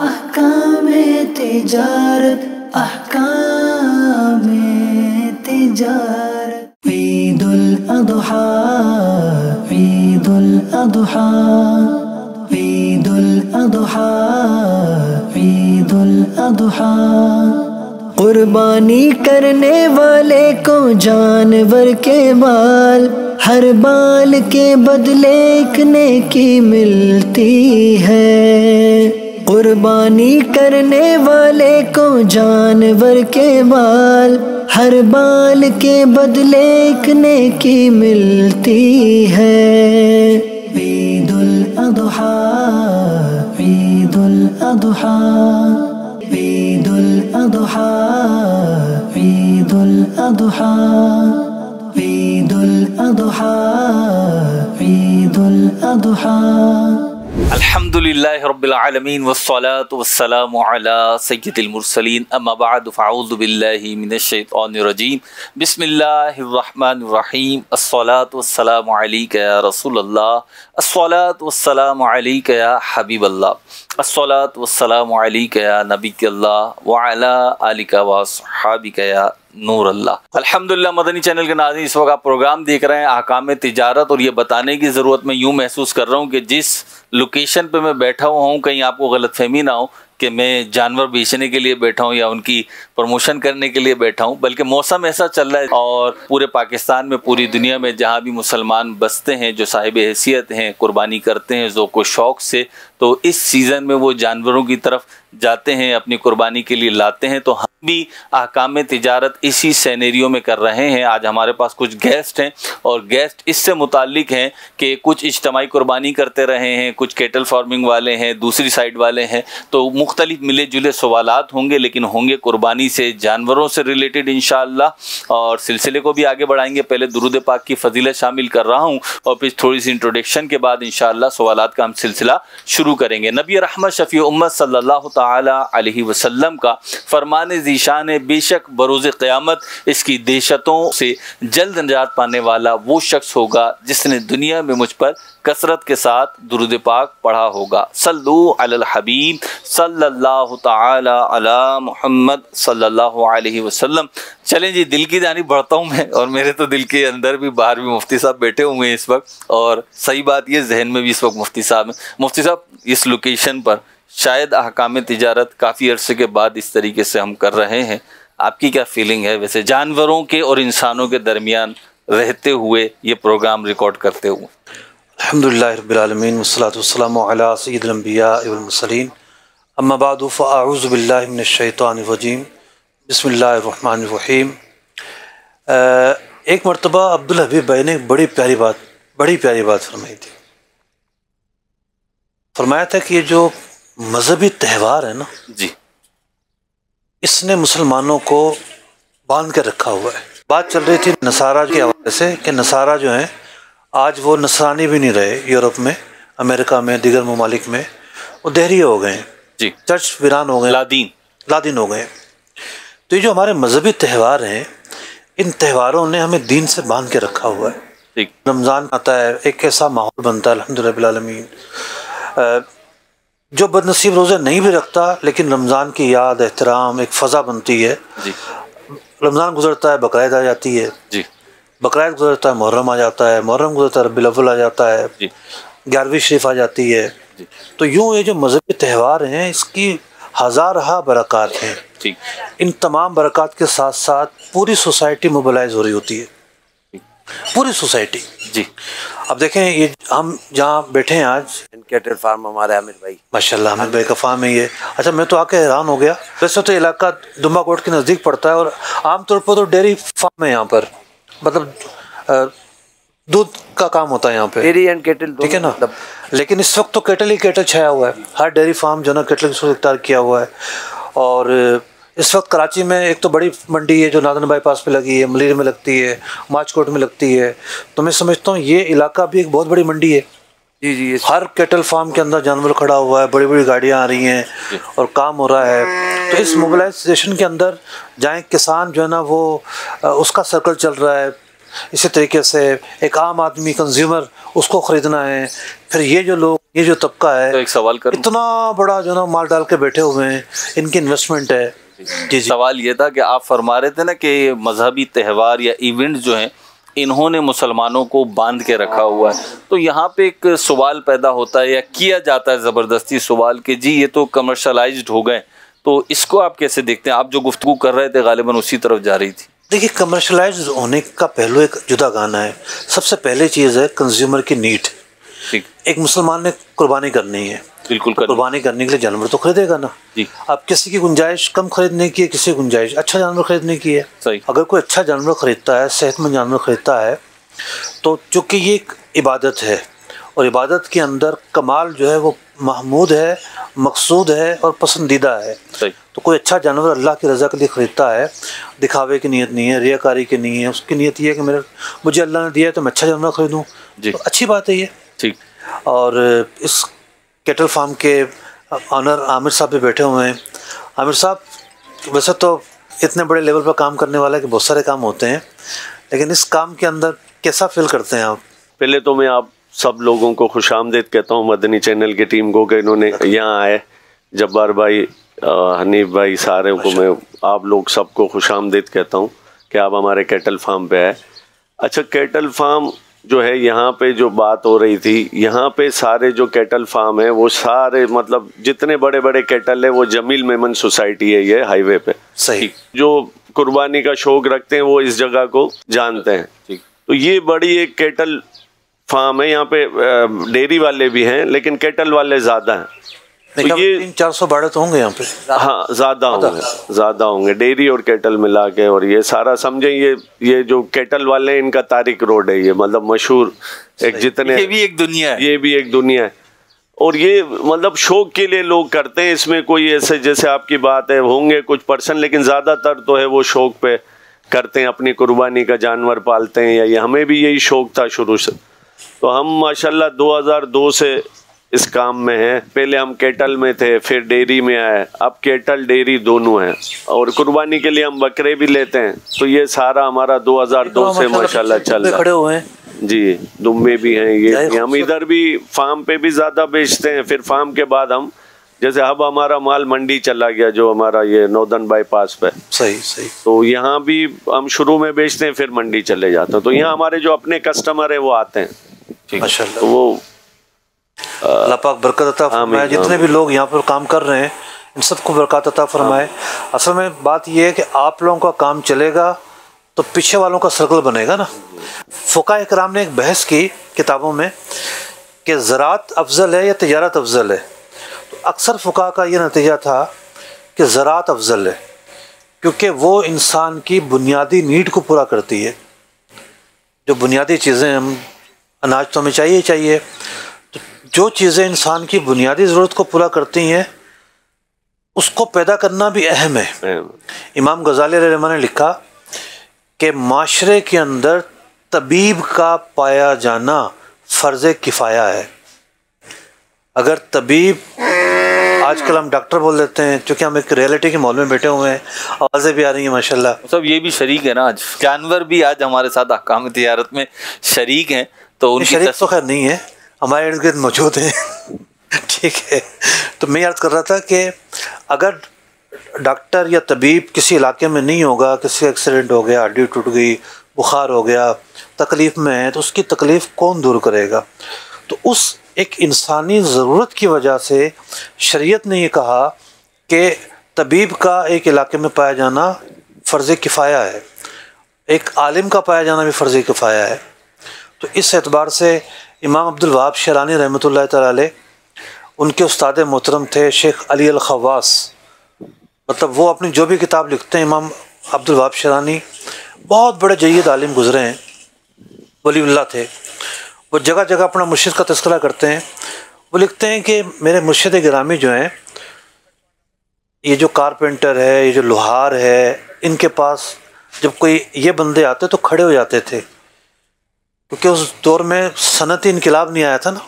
अहकामे तिजारत, अहकामे तिजारत। ईदुल अज़हा, ईदुल अज़हा, ईदुल अज़हा, ईदुल अज़हा। कुर्बानी करने वाले को जानवर के बाल, हर बाल के बदले एक नेकी मिलती है। कुर्बानी करने वाले को जानवर के बाल, हर बाल के बदले एक नेकी मिलती है। ईदुल अज़हा, ईदुल अज़हा, ईदुल अज़हा, ईदुल अज़हा, ईदुल अज़हा, ईदुल अज़हा। अल्हम्दुलिल्लाहि रब्बिल आलमीन वस्सलातु वस्सलामु अला सय्यिदिल मुरसलीन अम्मा बअद फ़अऊज़ु बिल्लाहि मिनश शैतानिर रजीम बिस्मिल्लाहिर रहमानिर रहीम अस्सलातु वस्सलामु अलैका या रसूलल्लाह अस्सलातु वस्सलामु अलैका या हबीबल्लाह अस्सलातु वस्सलामु अलैका या नबियल्लाह व अला आलिका व अस्हाबिका या नूर अल्लाह। अल्हम्दुलिल्लाह मदनी चैनल के नाज़रीन, इस वक्त आप प्रोग्राम देख रहे हैं अहकाम तिजारत, और ये बताने की ज़रूरत मैं यूँ महसूस कर रहा हूँ कि जिस लोकेशन पे मैं बैठा हुआ हूँ कहीं आपको गलतफहमी ना हो कि मैं जानवर बेचने के लिए बैठा हूँ या उनकी प्रमोशन करने के लिए बैठा हूँ, बल्कि मौसम ऐसा चल रहा है और पूरे पाकिस्तान में, पूरी दुनिया में जहाँ भी मुसलमान बसते हैं, जो साहिब हैसियत हैं, कुर्बानी करते हैं ज़ौक़ शौक़ से, तो इस सीज़न में वो जानवरों की तरफ जाते हैं, अपनी कुर्बानी के लिए लाते हैं। तो हम भी अहकाम तिजारत इसी सिनेरियो में कर रहे हैं। आज हमारे पास कुछ गेस्ट हैं और गेस्ट इससे मुताल्लिक हैं कि कुछ इज्तमाई कुर्बानी करते रहे हैं, कुछ केटल फार्मिंग वाले हैं, दूसरी साइड वाले हैं, तो मुख्तलिफ मिले जुले सवालात होंगे, लेकिन होंगे कुर्बानी से, जानवरों से रिलेटेड इंशाअल्लाह। और सिलसिले को भी आगे बढ़ाएंगे। पहले दुरूद पाक की फजीलत शामिल कर रहा हूँ और फिर थोड़ी सी इंट्रोडक्शन के बाद इंशाअल्लाह सवालात का हम सिलसिला शुरू करेंगे। नबी रहमत शफ़ी उम्मत सल्लल्लाहु ताला अलैहि वसल्लम का फरमान ज़ीशान है, बेशक बरोज़ क़यामत इसकी दहशतों से जल्द निजात पाने वाला वो शख्स होगा जिसने दुनिया में मुझ पर कसरत के साथ दुरूद पाक पढ़ा होगा। सल्लु अलल हबीब सल्लल्लाहु ताला अला मुहम्मद सल्लल्लाहु अलैहि वसल्लम। चलें जी, दिल की जानिब बढ़ता हूँ मैं, और मेरे तो दिल के अंदर भी बाहर भी मुफ्ती साहब बैठे हुए हैं इस वक्त, और सही बात ये जहन में भी इस वक्त मुफ्ती साहब हैं। मुफ्ती साहब, इस लोकेशन पर शायद अहकाम तिजारत काफ़ी अरसे के बाद इस तरीके से हम कर रहे हैं, आपकी क्या फीलिंग है वैसे जानवरों के और इंसानों के दरमियान रहते हुए, ये प्रोग्राम रिकॉर्ड करते हुए? अल्हम्दुलिल्लाहि रब्बिल आलमीन वस्सलातु वस्सलामु अला सय्यिदिल अंबिया वल मुरसलीन अम्मा बअदु फ़अऊज़ु बिल्लाहि मिनश शैतानिर रजीम बिस्मिल्लाहिर रहमानिर रहीम। एक मरतबा अब्दुल हबीब भाई ने बड़ी प्यारी बात फरमाई थी। फरमाया था कि ये जो मजहबी त्यौहार है ना जी, इसने मुसलमानों को बांध कर रखा हुआ है। बात चल रही थी नसारा के हवाले से कि नसारा जो हैं आज वो नसरानी भी नहीं रहे, यूरोप में, अमेरिका में, दीगर ममालिक में वो देहरी हो गए हैं जी, चर्च वीरान हो गए, लादीन हो गए। तो ये जो हमारे मजहबी त्यौहार हैं, इन त्योहारों ने हमें दीन से बांध के रखा हुआ है। रमज़ान आता है, एक ऐसा माहौल बनता है अल्हम्दुलिल्लाह रब्बिल आलमीन। जो बदनसीब रोज़े नहीं भी रखता, लेकिन रमज़ान की याद, एहतराम, एक फ़ज़ा बनती है जी। रमज़ान गुजरता है, बकरीद आ जाती है जी, बकरीद गुजरता है, मुहर्रम आ जाता है, मुहर्रम गुजरता है, रबीउल अव्वल आ जाता है जी, 11वीं शरीफ आ जाती है जी। तो यूँ ये जो मज़हबी त्यौहार हैं, इसकी हज़ारहा बरक़ात हैं जी। इन तमाम बरक़ात के साथ साथ पूरी सोसाइटी मोबिलाइज हो रही होती है, पूरी सोसाइटी जी। अब देखें, ये हम जहाँ बैठे हैं आज, कैटल फार्म हमारे आमिर भाई, माशाल्लाह आमिर भाई का फार्म है ये। अच्छा, मैं तो आके हैरान हो गया। वैसे तो इलाका दुम्बा कोट के नज़दीक पड़ता है और आमतौर पर तो डेयरी फार्म है यहाँ पर, मतलब दूध का काम होता है यहाँ पे, डेयरी एंड कैटल, ठीक है ना। लेकिन इस वक्त तो कैटल ही कैटल छाया हुआ है, हर डेयरी फार्म जो ना कैटल की सूरत इख्तियार किया हुआ है। और इस वक्त कराची में एक तो बड़ी मंडी है जो नादन बाईपास पे लगी है, मलीर में लगती है, माचकोट में लगती है। तो मैं समझता हूँ ये इलाका भी एक बहुत बड़ी मंडी है जी जी। हर कैटल फार्म के अंदर जानवर खड़ा हुआ है, बड़ी बड़ी गाड़ियाँ आ रही हैं और काम हो रहा है। तो इस मोबिलाइजेशन के अंदर जहाँ किसान जो है ना वो उसका सर्कल चल रहा है, इसी तरीके से एक आम आदमी कंज्यूमर उसको ख़रीदना है, फिर ये जो लोग, ये जो तबका है, तो एक सवाल करूं, इतना बड़ा जो ना माल डाल के बैठे हुए हैं, इनकी इन्वेस्टमेंट है। जी जी। सवाल ये था कि आप फरमा रहे थे ना कि मजहबी त्यौहार या इवेंट जो हैं इन्होंने मुसलमानों को बांध के रखा हुआ है, तो यहाँ पे एक सवाल पैदा होता है या किया जाता है ज़बरदस्ती सवाल कि जी ये तो कमर्शलाइज्ड हो गए, तो इसको आप कैसे देखते हैं? आप जो गुफ्तगू कर रहे थे गालिबन उसी तरफ जा रही थी। देखिए, कमर्शलाइज होने का पहलू एक जुदा गाना है। सबसे पहले चीज़ है कंज्यूमर की नीड। ठीक, एक मुसलमान ने कुर्बानी करनी है, बिल्कुल कुर्बानी करने के लिए जानवर तो खरीदेगा ना जी। अब किसी की गुंजाइश कम खरीदने की है, किसी की गुंजाइश अच्छा जानवर खरीदने की है। सही। अगर कोई अच्छा जानवर खरीदता है, सेहतमंद जानवर खरीदता है, तो चूँकि ये एक इबादत है और इबादत के अंदर कमाल जो है वो महमूद है, मकसूद है और पसंदीदा है। सही। तो कोई अच्छा जानवर अल्लाह की रज़ा के लिए ख़रीदता है, दिखावे की नीयत नहीं है, रियाकारी की नहीं है, उसकी नीयत ये है कि मुझे अल्लाह ने दिया है तो मैं अच्छा जानवर ख़रीदूँ, तो अच्छी बात है ये। ठीक। और इस कैटल फार्म के ऑनर आमिर साहब भी बैठे हुए हैं। आमिर साहब वैसे तो इतने बड़े लेवल पर काम करने वाला है कि बहुत सारे काम होते हैं, लेकिन इस काम के अंदर कैसा फील करते हैं आप? पहले तो मैं आप सब लोगों को खुशामदीद कहता हूँ, मदनी चैनल की टीम को कि इन्होंने यहाँ आए, जब्बार भाई, हनीफ भाई, सारे को मैं आप लोग सबको खुशामदीद कहता हूँ कि आप हमारे कैटल फार्म पे आए। अच्छा, कैटल फार्म जो है यहाँ पे जो बात हो रही थी, यहाँ पे सारे जो कैटल फार्म है वो सारे मतलब जितने बड़े बड़े कैटल है वो जमील मेमन सोसाइटी है, ये हाईवे पे। सही। जो कुर्बानी का शौक रखते हैं वो इस जगह को जानते हैं। ठीक। तो ये बड़ी एक कैटल फार्म है, यहाँ पे डेयरी वाले भी हैं लेकिन कैटल वाले ज़्यादा हैं। तो ये 300-400 बाड़े तो होंगे यहाँ पे। हाँ, ज़्यादा होंगे डेयरी और कैटल मिला के। और ये सारा समझे, ये जो कैटल वाले हैं इनका तारिक रोड है, ये मतलब मशहूर एक जितने, ये भी एक दुनिया है, ये भी एक दुनिया है। और ये मतलब शौक के लिए लोग करते हैं, इसमें कोई ऐसे जैसे आपकी बात है होंगे कुछ पर्सन, लेकिन ज़्यादातर तो है वो शौक पे करते हैं, अपनी कुर्बानी का जानवर पालते हैं। या ये हमें भी यही शौक था शुरू से, तो हम माशाल्लाह 2002 से इस काम में हैं। पहले हम कैटल में थे, फिर डेयरी में आए, अब कैटल डेयरी दोनों हैं। और कुर्बानी के लिए हम बकरे भी लेते हैं। तो ये सारा हमारा 2002 से माशाल्लाह चल रहा है। खड़े हुए हैं जी, दुम्बे भी हैं ये हम इधर भी फार्म पे भी ज़्यादा बेचते हैं। फिर फार्म के बाद हम जैसे अब हमारा माल मंडी चला गया, जो हमारा ये नॉर्दर्न बाईपास पे। सही। तो यहाँ भी हम शुरू में बेचते हैं, फिर मंडी चले जाते हैं। तो यहाँ हमारे जो अपने कस्टमर है वो आते हैं। माशाल्लाह, तो वो अल्लाह पाक बरकत अता फरमाए। जितने भी लोग यहाँ पर काम कर रहे हैं इन सबको बरकत अता फरमाए। असल में बात यह है कि आप लोगों का काम चलेगा तो पीछे वालों का सर्कल बनेगा ना। फ़ुक़हा इकराम ने एक बहस की किताबों में कि ज़राअत अफजल है या तिजारत अफजल है, तो अक्सर फ़ुक़हा का ये नतीजा था कि ज़राअत अफजल है, क्योंकि वो इंसान की बुनियादी नीड को पूरा करती है। जो बुनियादी चीज़ें हम, अनाज तो हमें चाहिए, तो जो चीज़ें इंसान की बुनियादी ज़रूरत को पूरा करती हैं उसको पैदा करना भी अहम है। इमाम गज़ाली रहमतुल्लाह ने लिखा कि माशरे के अंदर तबीब का पाया जाना फ़र्ज़ किफ़ाया है। अगर तबीब, आजकल हम डॉक्टर बोल देते हैं क्योंकि हम एक रियलिटी के माहौल में बैठे हुए हैं, आवाज़ें भी आ रही हैं माशाल्लाह। सब ये भी शरीक है ना, आज जानवर भी आज हमारे साथ अहकाम तिजारत में शरीक हैं। तो उनकी शरीक तो खैर नहीं है, हमारे इर्द गिर्द मौजूद हैं। ठीक है, तो मैं अर्ज़ कर रहा था कि अगर डॉक्टर या तबीब किसी इलाके में नहीं होगा, किसी एक्सीडेंट हो गया, हड्डी टूट गई, बुखार हो गया, तकलीफ़ में है, तो उसकी तकलीफ़ कौन दूर करेगा? तो उस एक इंसानी ज़रूरत की वजह से शरीयत ने ये कहा कि तबीब का एक इलाके में पाया जाना फ़र्ज़ किफ़ाया है, एक आलिम का पाया जाना भी फ़र्ज़ किफ़ाया है। तो इस एतबार से इमाम अब्दुल वहाब शरानी रहमतुल्लाह तआला अलैह, उनके उस्ताद मोहतरम थे शेख अली अल ख़वास। मतलब वो अपनी जो भी किताब लिखते हैं, इमाम अब्दुल वहाब शरानी बहुत बड़े जय्यद आलिम गुज़रे हैं, वलीउल्लाह थे। वो जगह जगह अपना मुर्शिद का तज़किरा करते हैं। वो लिखते हैं कि मेरे मुर्शिद गिरामी जो हैं, ये जो कारपेंटर है, ये जो लोहार है, इनके पास जब कोई ये बंदे आते तो खड़े हो जाते थे, क्योंकि उस दौर में सनती इनकलाब नहीं आया था ना।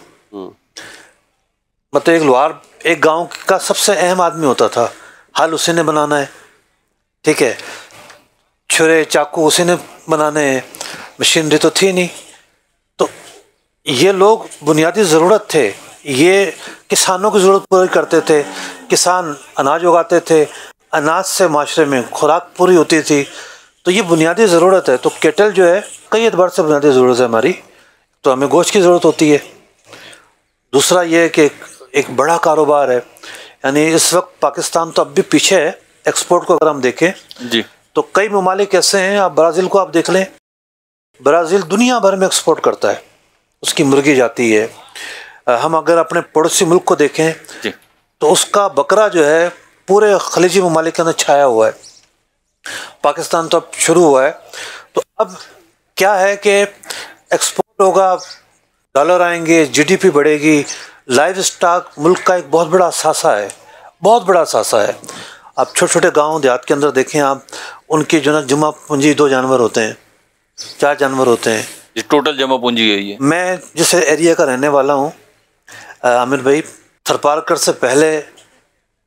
मतलब एक लोहार एक गांव का सबसे अहम आदमी होता था, हल उसी ने बनाना है, ठीक है, छुरे चाकू उसी ने बनाने हैं, मशीनरी तो थी नहीं, तो ये लोग बुनियादी ज़रूरत थे, ये किसानों की ज़रूरत पूरी करते थे। किसान अनाज उगाते थे, अनाज से माशरे में खुराक पूरी होती थी, तो ये बुनियादी ज़रूरत है। तो केटल जो है कई एतबार से बुनियादी ज़रूरत है हमारी। तो हमें गोश्त की ज़रूरत होती है। दूसरा ये है कि एक बड़ा कारोबार है, यानी इस वक्त पाकिस्तान तो अब भी पीछे है एक्सपोर्ट को अगर हम देखें जी। तो कई ममालिक ऐसे हैं, आप ब्राज़ील को आप देख लें, ब्राज़ील दुनिया भर में एक्सपोर्ट करता है, उसकी मुर्गी जाती है। हम अगर अपने पड़ोसी मुल्क को देखें जी। तो उसका बकरा जो है पूरे खलीजी ममालिक के अंदर छाया हुआ है। पाकिस्तान तो अब शुरू हुआ है। तो अब क्या है कि एक्सपोर्ट होगा, डॉलर आएंगे, जीडीपी बढ़ेगी। लाइव स्टॉक मुल्क का एक बहुत बड़ा असासा है, बहुत बड़ा असासा है। आप छोटे छोटे गांव देहात के अंदर देखें आप, उनकी जो ना जमा पूंजी 2 जानवर होते हैं, 4 जानवर होते हैं। ये टोटल जमा पूंजी यही है। मैं जिस एरिया का रहने वाला हूँ आमिर भाई, थरपारकर से पहले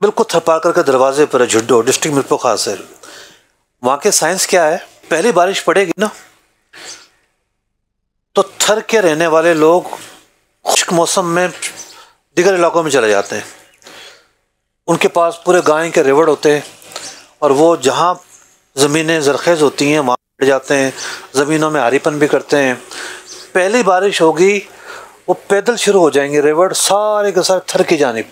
बिल्कुल थरपारकर के दरवाजे पर है झुड्डो, डिस्ट्रिक्ट मिरपुर खास है। वहाँ के साइंस क्या है, पहली बारिश पड़ेगी ना तो थर के रहने वाले लोग खुश्क मौसम में दीगर इलाकों में चले जाते हैं। उनके पास पूरे गाय के रेवड़ होते हैं और वो जहाँ ज़मीनें ज़रखेज़ होती हैं वहाँ बैठ जाते हैं, ज़मीनों में आरीपन भी करते हैं। पहली बारिश होगी वो पैदल शुरू हो जाएंगे, रेवड़ सारे के सारे थर की जानिब,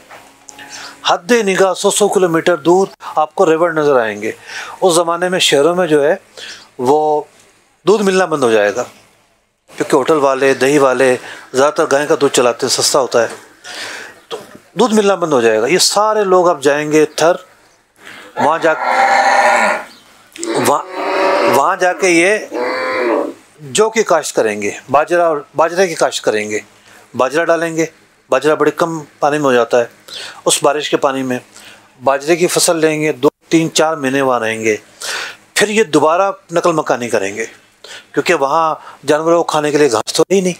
हद निगाह 100 किलोमीटर दूर आपको रेवड़ नज़र आएंगे। उस ज़माने में शहरों में जो है वो दूध मिलना बंद हो जाएगा, क्योंकि होटल वाले, दही वाले ज़्यादातर गाय का दूध चलाते हैं, सस्ता होता है, तो दूध मिलना बंद हो जाएगा। ये सारे लोग अब जाएंगे थर, वहाँ जाके ये जौ की काश्त करेंगे, बाजरे की काश्त करेंगे, बाजरा डालेंगे। बाजरा बड़े कम पानी में हो जाता है, उस बारिश के पानी में बाजरे की फसल लेंगे, 2, 3, 4 महीने वहाँ रहेंगे। फिर ये दोबारा नकल मकानी करेंगे, क्योंकि वहाँ जानवरों को खाने के लिए घास तो ही नहीं।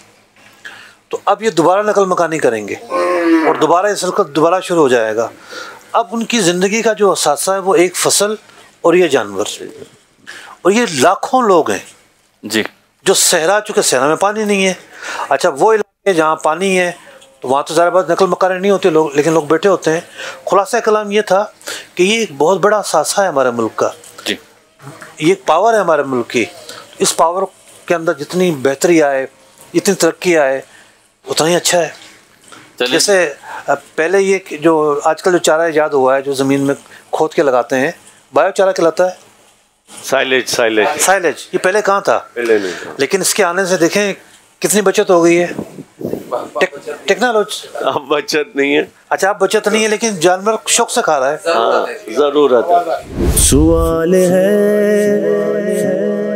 तो अब ये दोबारा नकल मकानी करेंगे और दोबारा ये सिलसिला दोबारा शुरू हो जाएगा। अब उनकी ज़िंदगी का जो असासा है वो एक फसल और ये जानवर, और ये लाखों लोग हैं जी जो सहरा, चूँकि सहरा में पानी नहीं है। अच्छा, वो इलाके जहाँ पानी है तो वहाँ तो ज़्यादा बात नकल मकानी नहीं होती लोग, लेकिन लोग बैठे होते हैं। खुलासा कलाम ये था कि ये एक बहुत बड़ा असासा है हमारे मुल्क का जी, ये एक पावर है हमारे मुल्क की। इस पावर के अंदर जितनी बेहतरी आए, जितनी तरक्की आए, उतना ही अच्छा है। जैसे पहले ये जो आजकल जो चारा ईजाद हुआ है, जो ज़मीन में खोद के लगाते हैं, बायो चारा कहलाता है, साइलेज। ये पहले कहाँ था? पहले नहीं था। लेकिन इसके आने से देखें कितनी बचत हो गई है, टेक्नोलॉजी। अब बचत नहीं है। अच्छा, आप बचत नहीं है, लेकिन जानवर शौक से खा रहा है। हाँ, जरूरत है।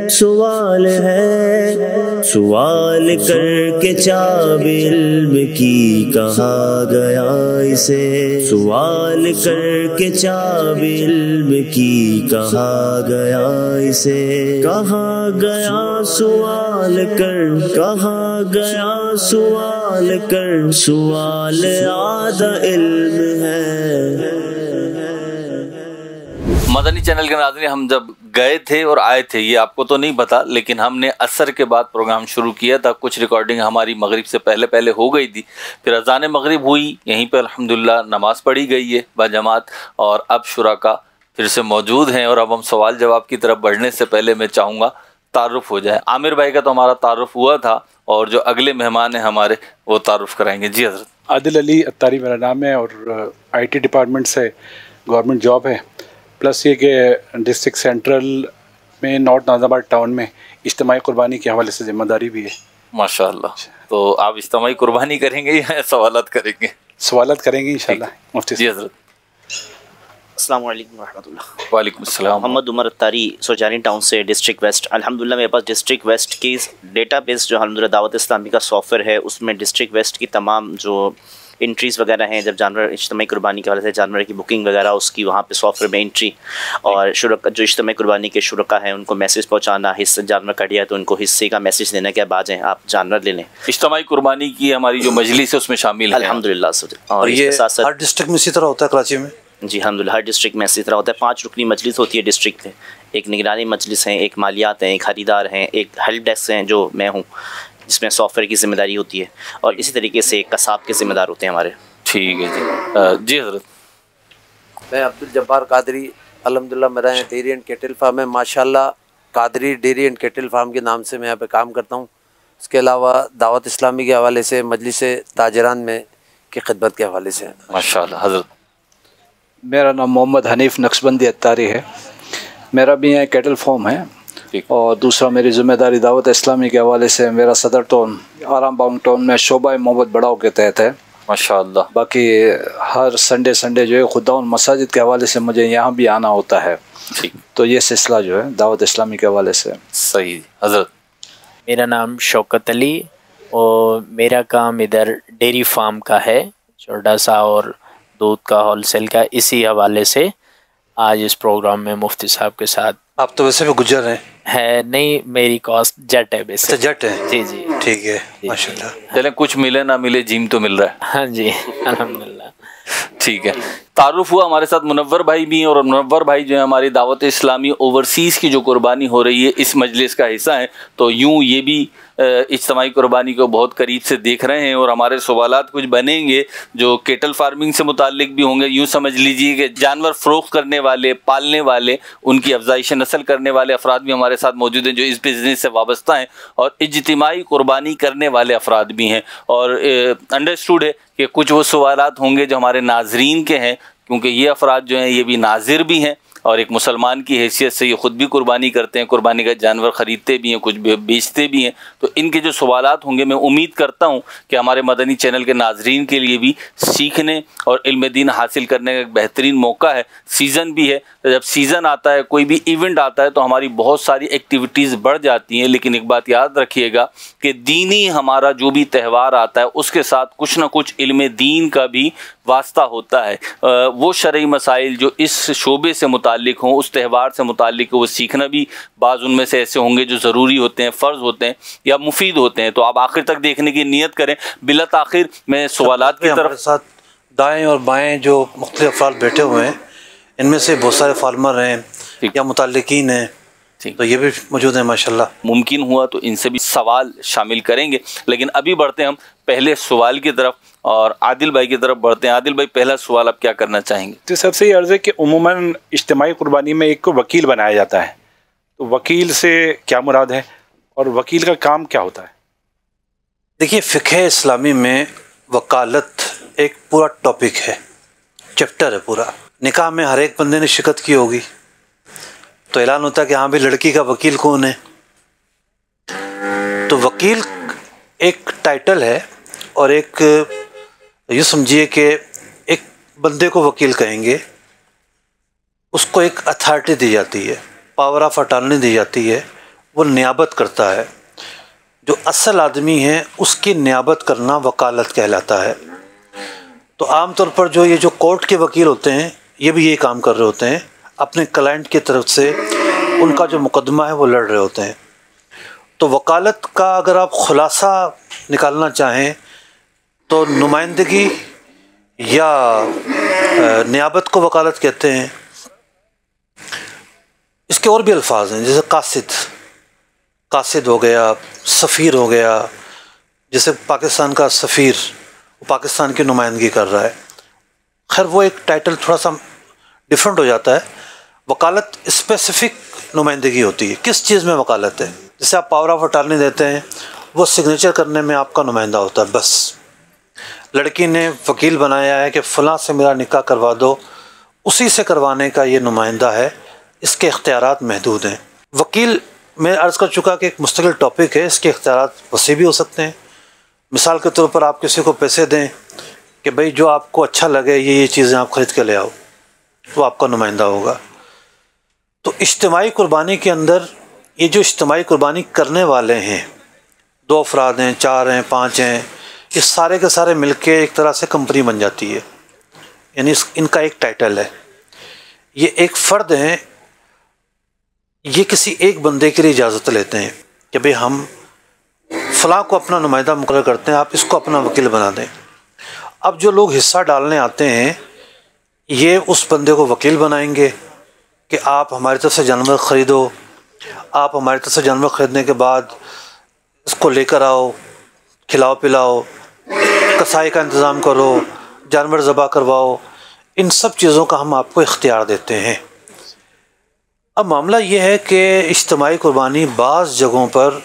सवाल है सवाल करके चाबी इल्म की कहा गया इसे, सवाल करके चाबी इल्म की कहा गया इसे, कहा गया सवाल कर, कहा गया सवाल कर, सवाल आधा इल्म है। मदनी चैनल के नाज़रीन, हम जब गए थे और आए थे ये आपको तो नहीं पता, लेकिन हमने असर के बाद प्रोग्राम शुरू किया था। कुछ रिकॉर्डिंग हमारी मगरिब से पहले हो गई थी, फिर अज़ान मगरिब हुई, यहीं पर अल्हम्दुलिल्लाह नमाज़ पढ़ी गई है बाजमात, और अब शुराका फिर से मौजूद हैं। और अब हम सवाल जवाब की तरफ बढ़ने से पहले मैं चाहूँगा तारुफ हो जाए। आमिर भाई का तो हमारा तारुफ हुआ था, और जो अगले मेहमान हैं हमारे वो तारुफ कराएंगे। जी हज़रत। आदिल अली अत्तारी मेरा नाम है, और IT डिपार्टमेंट से गवर्नमेंट जॉब है, प्लस ये कि डिस्ट्रिक्ट सेंट्रल में नॉर्थ नाज़ाबाद टाउन में इज्तिमाई कुर्बानी के हवाले से जिम्मेदारी भी है। माशाअल्लाह। तो आप इज्तिमाई कुर्बानी करेंगे या सवालत करेंगे? सवालत करेंगे इंशाल्लाह। मुफ्ती जी हज़रत। अस्सलाम वालेकुम रहमतुल्लाह। वालेकुम अस्सलाम। मोहम्मद उमर अत्तारी, सुरजानी टाउन से, डिस्ट्रिक्ट वेस्ट। अल्हम्दुलिल्लाह मेरे पास डिस्ट्रिक्ट वेस्ट की डेटाबेस जो अल्हम्दुलिल्लाह दावत इस्लामी का सॉफ्टवेयर है, उसमें डिस्ट्रिक्ट वेस्ट की तमाम जो एंट्रीज़ वगैरह हैं, जब जानवर इज्तिमाई कुर्बानी के हवाले से जानवर की बुकिंग वगैरह, उसकी वहाँ पे सॉफ्टवेयर में एंट्री, और शुरका जो इज्तिमाई कुर्बानी के शुरका हैं उनको मैसेज पहुँचाना, हिस्सा जानवर कट गया तो उनको हिस्से का मैसेज देना कि अब आ जाएँ आप जानवर ले लें। इज्तिमाई कुर्बानी की हमारी जो मजलिस है उसमें शामिल है अल्हम्दुलिल्लाह। और ये हर डिस्ट्रिक्ट में इसी तरह होता है? कराची में जी अल्हम्दुलिल्लाह, हर डिस्ट्रिक्ट में इसी तरह होता है। 5 रुकनी मजलिस होती है डिस्ट्रिक्ट में, एक निगरानी मजलिस हैं, एक मालियात हैं, एक खरीदार हैं, एक हेल्प डेस्क हैं जो मैं हूँ, जिसमें सॉफ्टवेयर की जिम्मेदारी होती है, और इसी तरीके से कसाब के ज़िम्मेदार होते हैं हमारे। ठीक है जी। जी हज़रत। मैं अब्दुल जब्बार कादरी, अल्हम्दुलिल्लाह मेरा यहाँ डेयरी एंड केटल फार्म है, माशाल्लाह Qadri dairy and cattle farm के नाम से मैं यहाँ पे काम करता हूँ। उसके अलावा दावत इस्लामी के हवाले से, मजलिस ताजरान में की खिदमत के हवाले से। माशाल्लाह। हज़रत। मेरा नाम मोहम्मद हनीफ नक्शबंदी अत्तारी है। मेरा भी यहाँ केटल फार्म है, और दूसरा मेरी ज़िम्मेदारी दावत इस्लामी के हवाले से मेरा सदर टाउन आराम बाग टाउन में शोबा मोहम्मद बड़ाव के तहत है। माशाल्लाह। बाकी हर संडे जो है खुदा मसाजिद के हवाले से मुझे यहाँ भी आना होता है। ठीक। तो ये सिलसिला जो है दावत इस्लामी के हवाले से। सही। हज़रत। मेरा नाम शौकत अली और मेरा काम इधर डेयरी फार्म का है, छोटा सा, और दूध का होलसेल का। इसी हवाले से आज इस प्रोग्राम में मुफ्ती साहब के साथ। आप तो वैसे भी गुजर हैं? है नहीं, मेरी कॉस्ट जट है वैसे। जट है? जी जी। ठीक है, माशाल्लाह। चलें, कुछ मिले ना मिले जिम तो मिल रहा है। हाँ जी, अल्हम्दुलिल्लाह। ठीक है। तारुफ हुआ, हमारे साथ मुनव्वर भाई भी हैं, और मुनव्वर भाई जो है हमारी दावत इस्लामी ओवरसीज़ की जो कुर्बानी हो रही है इस मजलिस का हिस्सा है। तो यूँ ये भी इज्तिमाई कुर्बानी को बहुत करीब से देख रहे हैं, और हमारे सवालात कुछ बनेंगे जो केटल फार्मिंग से मुताल्लिक भी होंगे। यूँ समझ लीजिए कि जानवर फ़रोख्त करने वाले, पालने वाले, उनकी अफजाइश नस्ल करने वाले अफराद भी हमारे साथ मौजूद हैं जो इस बिज़नेस से वाबस्ता हैं, और इज्तिमाई कुर्बानी करने वाले अफराद भी हैं। और अंडरस्टूड है कि कुछ वो सवालात होंगे जो हमारे नाजरीन के हैं, क्योंकि ये अफराद जो हैं ये भी नाजिर भी हैं, और एक मुसलमान की हैसियत से ये ख़ुद भी कुर्बानी करते हैं, कुर्बानी का जानवर ख़रीदते भी हैं, कुछ बेचते भी हैं। तो इनके जो सवालात होंगे, मैं उम्मीद करता हूँ कि हमारे मदनी चैनल के नाजरीन के लिए भी सीखने और इल्म दीन हासिल करने का एक बेहतरीन मौका है। सीज़न भी है, तो जब सीज़न आता है, कोई भी इवेंट आता है, तो हमारी बहुत सारी एक्टिविटीज़ बढ़ जाती हैं। लेकिन एक बात याद रखिएगा कि दीनी हमारा जो भी त्यौहार आता है उसके साथ कुछ ना कुछ इल्म दीन का भी वास्ता होता है। वो शरई मसाइल जो इस शोबे से मुताल्लिक हों, उस त्यौहार से मुताल्लिक हो, वो सीखना भी बाज़ उनमें से ऐसे होंगे जो ज़रूरी होते हैं, फ़र्ज़ होते हैं या मुफीद होते हैं। तो आप आखिर तक देखने की नियत करें। बिलत आखिर मैं सवालात की तरफ साथ दाएँ और बाएँ जो मुख्तलिफ अफराद बैठे हुए हैं, इनमें से बहुत सारे फार्मर हैं या मुताल्लिकीन हैं, तो ये भी मौजूद है माशाल्लाह। मुमकिन हुआ तो इनसे भी सवाल शामिल करेंगे। लेकिन अभी बढ़ते हैं हम पहले सवाल की तरफ, और आदिल भाई की तरफ बढ़ते हैं। आदिल भाई, पहला सवाल आप क्या करना चाहेंगे? तो सबसे ये अर्ज़ है कि उमूमन इज्तिमाई कुर्बानी में एक को वकील बनाया जाता है, तो वकील से क्या मुराद है और वकील का काम क्या होता है? देखिए, फ़िक़्ह इस्लामी में वकालत एक पूरा टॉपिक है, चैप्टर है पूरा। निकाह में हर एक बंदे ने शिरकत की होगी, तो ऐलान होता है कि हाँ भाई लड़की का वकील कौन है। तो वकील एक टाइटल है, और एक यूँ समझिए कि एक बंदे को वकील कहेंगे, उसको एक अथॉरिटी दी जाती है, पावर ऑफ अटॉर्नी दी जाती है, वो नियाबत करता है। जो असल आदमी है उसकी नियाबत करना वकालत कहलाता है। तो आम तौर पर जो ये जो कोर्ट के वकील होते हैं, ये भी ये काम कर रहे होते हैं, अपने क्लाइंट की तरफ से उनका जो मुकदमा है वो लड़ रहे होते हैं। तो वकालत का अगर आप खुलासा निकालना चाहें तो नुमाइंदगी या नियाबत को वकालत कहते हैं। इसके और भी अल्फाज हैं, जैसे कासिद हो गया, सफ़ीर हो गया। जैसे पाकिस्तान का सफ़ीर, वो पाकिस्तान की नुमाइंदगी कर रहा है। खैर वो एक टाइटल थोड़ा सा डिफरेंट हो जाता है। वकालत स्पेसिफ़िक नुमाइंदगी होती है। किस चीज़ में वकालत है? जैसे आप पावर ऑफ अटॉर्नी देते हैं, वो सिग्नेचर करने में आपका नुमाइंदा होता है। बस लड़की ने वकील बनाया है कि फ़लाँ से मेरा निकाह करवा दो, उसी से करवाने का ये नुमाइंदा है। इसके इख्तियारात महदूद हैं। वकील, मैं अर्ज़ कर चुका कि एक मुस्तकिल टॉपिक है, इसके इख्तियारात वसी भी हो सकते हैं। मिसाल के तौर पर आप किसी को पैसे दें कि भाई जो आपको अच्छा लगे ये चीज़ें आप ख़रीद के ले आओ, तो आपका नुमाइंदा होगा। तो इज्तिमाई कुर्बानी के अंदर ये जो इज्तिमाई कुर्बानी करने वाले हैं, 2 अफराद हैं, 4 हैं, 5 हैं, ये सारे के सारे मिलके एक तरह से कंपनी बन जाती है। यानी इनका एक टाइटल है। ये एक फ़र्द हैं, ये किसी एक बंदे के लिए इजाज़त लेते हैं कि भाई हम फ़लाँ को अपना नुमाइंदा मुकर्रर करते हैं, आप इसको अपना वकील बना दें। अब जो लोग हिस्सा डालने आते हैं, ये उस बंदे को वकील बनाएंगे कि आप हमारी तरफ से जानवर ख़रीदो, आप हमारी तरफ से जानवर ख़रीदने के बाद इसको लेकर आओ, खिलाओ पिलाओ, कसाई का इंतज़ाम करो, जानवर ज़बह करवाओ, इन सब चीज़ों का हम आपको इख्तियार देते हैं। अब मामला ये है कि इज्तिमाई कुर्बानी बाज़ जगहों पर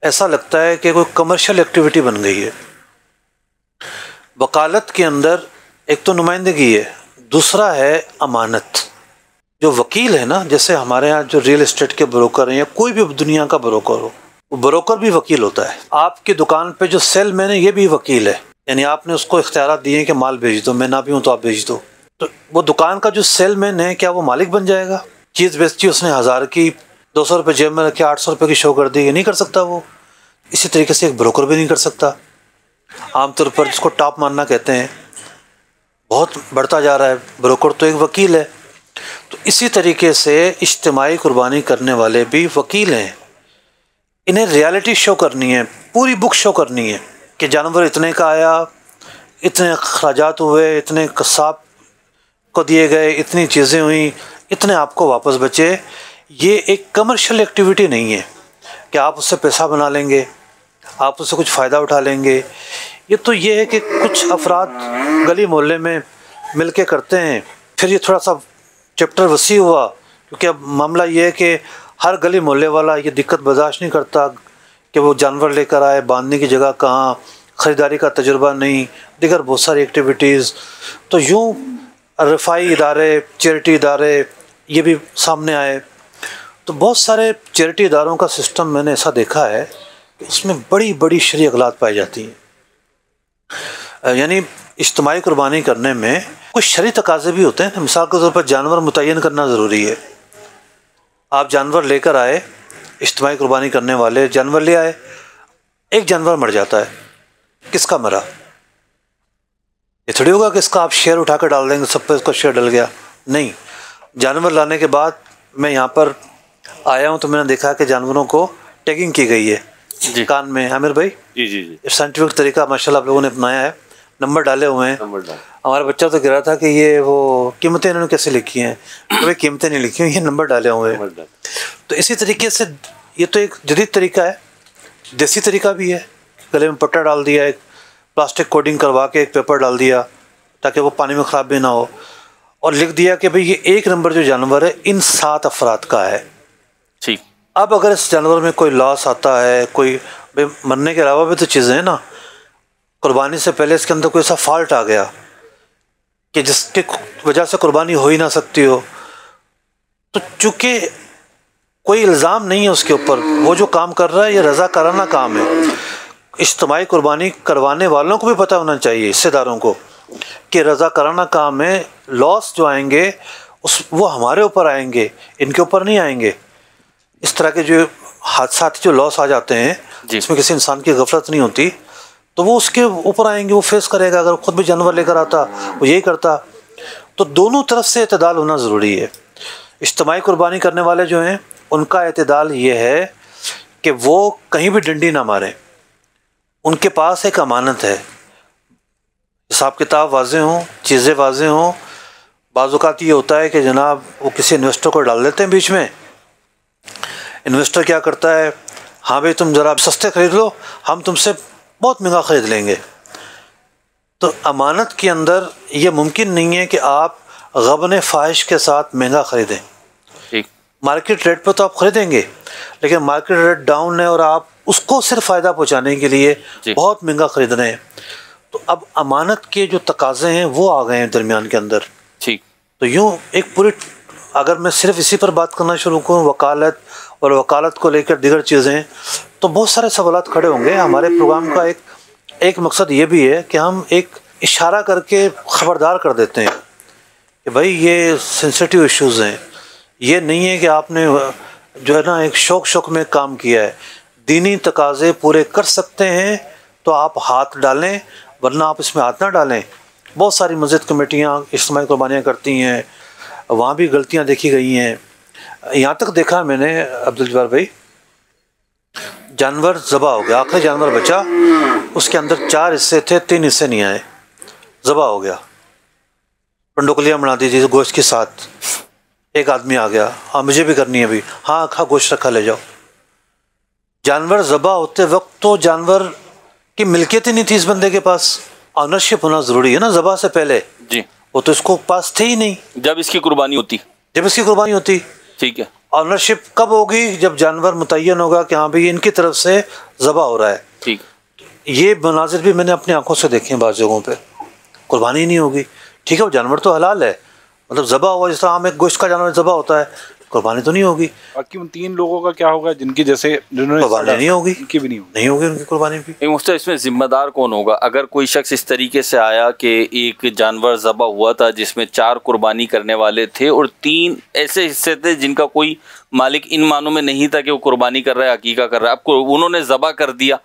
ऐसा लगता है कि कोई कमर्शियल एक्टिविटी बन गई है। वकालत के अंदर एक तो नुमाइंदगी है, दूसरा है अमानत। जो वकील है ना, जैसे हमारे यहाँ जो रियल एस्टेट के ब्रोकर हैं या कोई भी दुनिया का ब्रोकर हो, वो ब्रोकर भी वकील होता है। आपकी दुकान पे जो सेलमैन है ये भी वकील है, यानी आपने उसको इख्तियारात दिए कि माल भेज दो, मैं ना भी हूँ तो आप भेज दो। तो वो दुकान का जो सेलमैन है, क्या वो मालिक बन जाएगा? चीज़ बेचती उसने 1000 की, 200 रुपये जेब में रखे 800 रुपये की शो कर दी, ये नहीं कर सकता वो। इसी तरीके से एक ब्रोकर भी नहीं कर सकता। आमतौर पर जिसको टॉप मानना कहते हैं, बहुत बढ़ता जा रहा है, ब्रोकर तो एक वकील है। तो इसी तरीके से इज्तिमाई कुर्बानी करने वाले भी वकील हैं। इन्हें रियलिटी शो करनी है, पूरी बुक शो करनी है कि जानवर इतने का आया, इतने खराजात हुए, इतने कसाब को दिए गए, इतनी चीज़ें हुई, इतने आपको वापस बचे। ये एक कमर्शियल एक्टिविटी नहीं है कि आप उससे पैसा बना लेंगे, आप उससे कुछ फ़ायदा उठा लेंगे। ये तो ये है कि कुछ अफराद गली मोहल्ले में मिल के करते हैं। फिर ये थोड़ा सा चैप्टर वसी हुआ, क्योंकि अब मामला ये है कि हर गली मोहल्ले वाला ये दिक्कत बर्दाश्त नहीं करता कि वो जानवर लेकर आए, बांधने की जगह कहाँ, ख़रीदारी का तजुर्बा नहीं, दिगर बहुत सारी एक्टिविटीज़। तो यूँ रफ़ाई इदारे, चैरिटी इदारे ये भी सामने आए। तो बहुत सारे चैरिटी इदारों का सिस्टम मैंने ऐसा देखा है कि उसमें बड़ी बड़ी शरई अगलात पाई जाती हैं। यानी इज्तिमाई कुर्बानी करने में कुछ शरई तकाज़े भी होते हैं। मिसाल के तौर पर जानवर मुतय्यन करना ज़रूरी है। आप जानवर लेकर आए, इज्तिमाई कुर्बानी करने वाले जानवर ले आए, एक जानवर मर जाता है, किसका मरा? ये थोड़ी होगा कि इसका आप शेयर उठा कर डाल देंगे, सब पे इसका शेयर डल गया। नहीं, जानवर लाने के बाद मैं यहाँ पर आया हूँ तो मैंने देखा कि जानवरों को टैगिंग की गई है जी। कान में, आमिर भाई जी जी जी, साइंटिफिक तरीका माशाल्लाह आप लोगों ने अपनाया है, नंबर डाले हुए हैं। हमारा बच्चा तो कह रहा था कि ये वो कीमतें इन्होंने कैसे लिखी हैं, तो कीमतें नहीं लिखी हुई, ये नंबर डाले हुए हैं। तो इसी तरीके से ये तो एक जदीद तरीका है, देसी तरीका भी है। गले में पट्टा डाल दिया, एक प्लास्टिक कोटिंग करवा के एक पेपर डाल दिया ताकि वो पानी में ख़राब भी ना हो, और लिख दिया कि भाई ये 1 नंबर जो जानवर है इन 7 अफराद का है। ठीक। अब अगर इस जानवर में कोई लॉस आता है, कोई भाई मरने के अलावा भी तो चीज़ें हैं ना, कुर्बानी से पहले इसके अंदर कोई ऐसा फॉल्ट आ गया कि जिसके वजह से कुर्बानी हो ही ना सकती हो, तो चूँकि कोई इल्ज़ाम नहीं है उसके ऊपर, वो जो काम कर रहा है ये रज़ाकाराना काम है। इज्तिमाई कुर्बानी करवाने वालों को भी पता होना चाहिए, हिस्सेदारों को, कि रज़ाकाराना काम है। लॉस जो आएंगे वो हमारे ऊपर आएंगे, इनके ऊपर नहीं आएंगे। इस तरह के जो हादसात, जो लॉस आ जाते हैं जिसमें किसी इंसान की गफलत नहीं होती, तो वो उसके ऊपर आएंगे, वो फेस करेगा। अगर ख़ुद भी जानवर लेकर आता वो यही करता। तो दोनों तरफ से एतदाल होना ज़रूरी है। इज्तिमाई कुर्बानी करने वाले जो हैं उनका एतदाल ये है कि वो कहीं भी डंडी ना मारें, उनके पास एक अमानत है, हिसाब किताब वाज़ेह हों, चीज़ें वाज़ेह हों। बाज़ औक़ात ये होता है कि जनाब वो किसी इन्वेस्टर को डाल देते हैं बीच में। इन्वेस्टर क्या करता है, हाँ भाई तुम ज़रा सस्ते ख़रीद लो, हम तुमसे बहुत महंगा ख़रीद लेंगे। तो अमानत के अंदर ये मुमकिन नहीं है कि आप गबन फ़ाहिश के साथ महंगा ख़रीदें। मार्केट रेट पर तो आप ख़रीदेंगे, लेकिन मार्केट रेट डाउन है और आप उसको सिर्फ फ़ायदा पहुँचाने के लिए बहुत महंगा ख़रीद रहे हैं। तो अब अमानत के जो तकाज़े हैं वो आ गए हैं दरमियान के अंदर। ठीक। तो यूँ एक पूरी, अगर मैं सिर्फ इसी पर बात करना शुरू करूँ, वकालत और वकालत को लेकर दीगर चीज़ें, तो बहुत सारे सवालात खड़े होंगे। हमारे प्रोग्राम का एक मकसद ये भी है कि हम एक इशारा करके ख़बरदार कर देते हैं कि भाई ये सेंसिटिव इश्यूज़ हैं। ये नहीं है कि आपने जो है ना एक शौक में काम किया है। दीनी तकाज़े पूरे कर सकते हैं तो आप हाथ डालें, वरना आप इसमें हाथ ना डालें। बहुत सारी मस्जिद कमेटियाँ इज्तिमाई कुर्बानियाँ करती हैं, वहाँ भी गलतियाँ देखी गई हैं। यहाँ तक देखा मैंने अब्दुल जब्बार भाई, जानवर ज़बा हो गया, आखिरी जानवर बचा, उसके अंदर 4 हिस्से थे, 3 हिस्से नहीं आए, ज़बा हो गया। पंडोकलियाँ बना दीजिए गोश्त के साथ। एक आदमी आ गया, हाँ मुझे भी करनी है अभी, हाँ खा गोश्त रखा ले जाओ। जानवर ज़बा होते वक्त तो जानवर की मिल्कियत ही नहीं थी इस बंदे के पास। ऑनरशिप होना ज़रूरी है ना ज़बा से पहले जी। वो तो इसको पास थे ही नहीं जब इसकी कुर्बानी होती। जब इसकी कुर्बानी होती, ठीक है। ऑनरशिप कब होगी? जब जानवर मुतय्यन होगा कि हाँ भाई इनकी तरफ से ज़बा हो रहा है। ठीक। ये मनाजिर भी मैंने अपनी आंखों से देखे हैं। बाज़ जगहों पे कुर्बानी नहीं होगी, ठीक है वो जानवर तो हलाल है, मतलब ज़बा हुआ, जिस तरह आम एक गोश्त का जानवर ज़बा होता है, कुर्बानी तो नहीं होगी। बाकी उन 3 लोगों का क्या होगा जिनकी जैसे कुर्बानी नहीं होगी, उनकी भी नहीं होगी उनकी कुर्बानी भी। मुफ्ती इसमें जिम्मेदार कौन होगा? अगर कोई शख्स इस तरीके से आया कि एक जानवर ज़बा हुआ था जिसमें 4 कुर्बानी करने वाले थे और 3 ऐसे हिस्से थे जिनका कोई मालिक इन मानों में नहीं था कि वो कुर्बानी कर रहा है, हकीका कर रहा है, अब उन्होंने ज़बा कर दिया,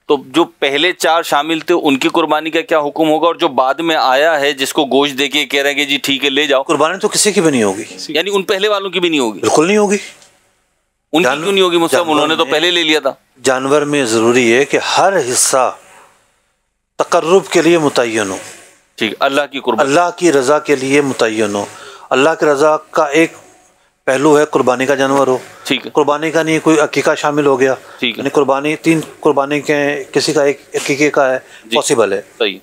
तो जो पहले 4 शामिल थे उनकी कुर्बानी का क्या हुक्म होगा? और जो बाद में आया है जिसको गोश्त देके कह रहे हैं कि जी ठीक है ले जाओ, कुर्बानी तो किसी की भी नहीं होगी, यानी उन पहले वालों की भी नहीं होगी? बिल्कुल नहीं होगी। उनकी क्यों नहीं होगी मुस्लिम? उन्होंने तो पहले ले लिया था। जानवर में ज़रूरी है कि हर हिस्सा तकर्रुब के लिए मुतय्यन हो, ठीक, अल्लाह की कुर्बानी, अल्लाह की रज़ा के लिए मुतय्यन हो। अल्लाह की रज़ा का एक पहलू है कुर्बानी का जानवर हो, ठीक है। कुर्बानी का नहीं कोई अकीका शामिल हो गया, ठीक है। कुर्बानी 3 कुर्बानी के किसी का एक अकीके का है, पॉसिबल है, सही।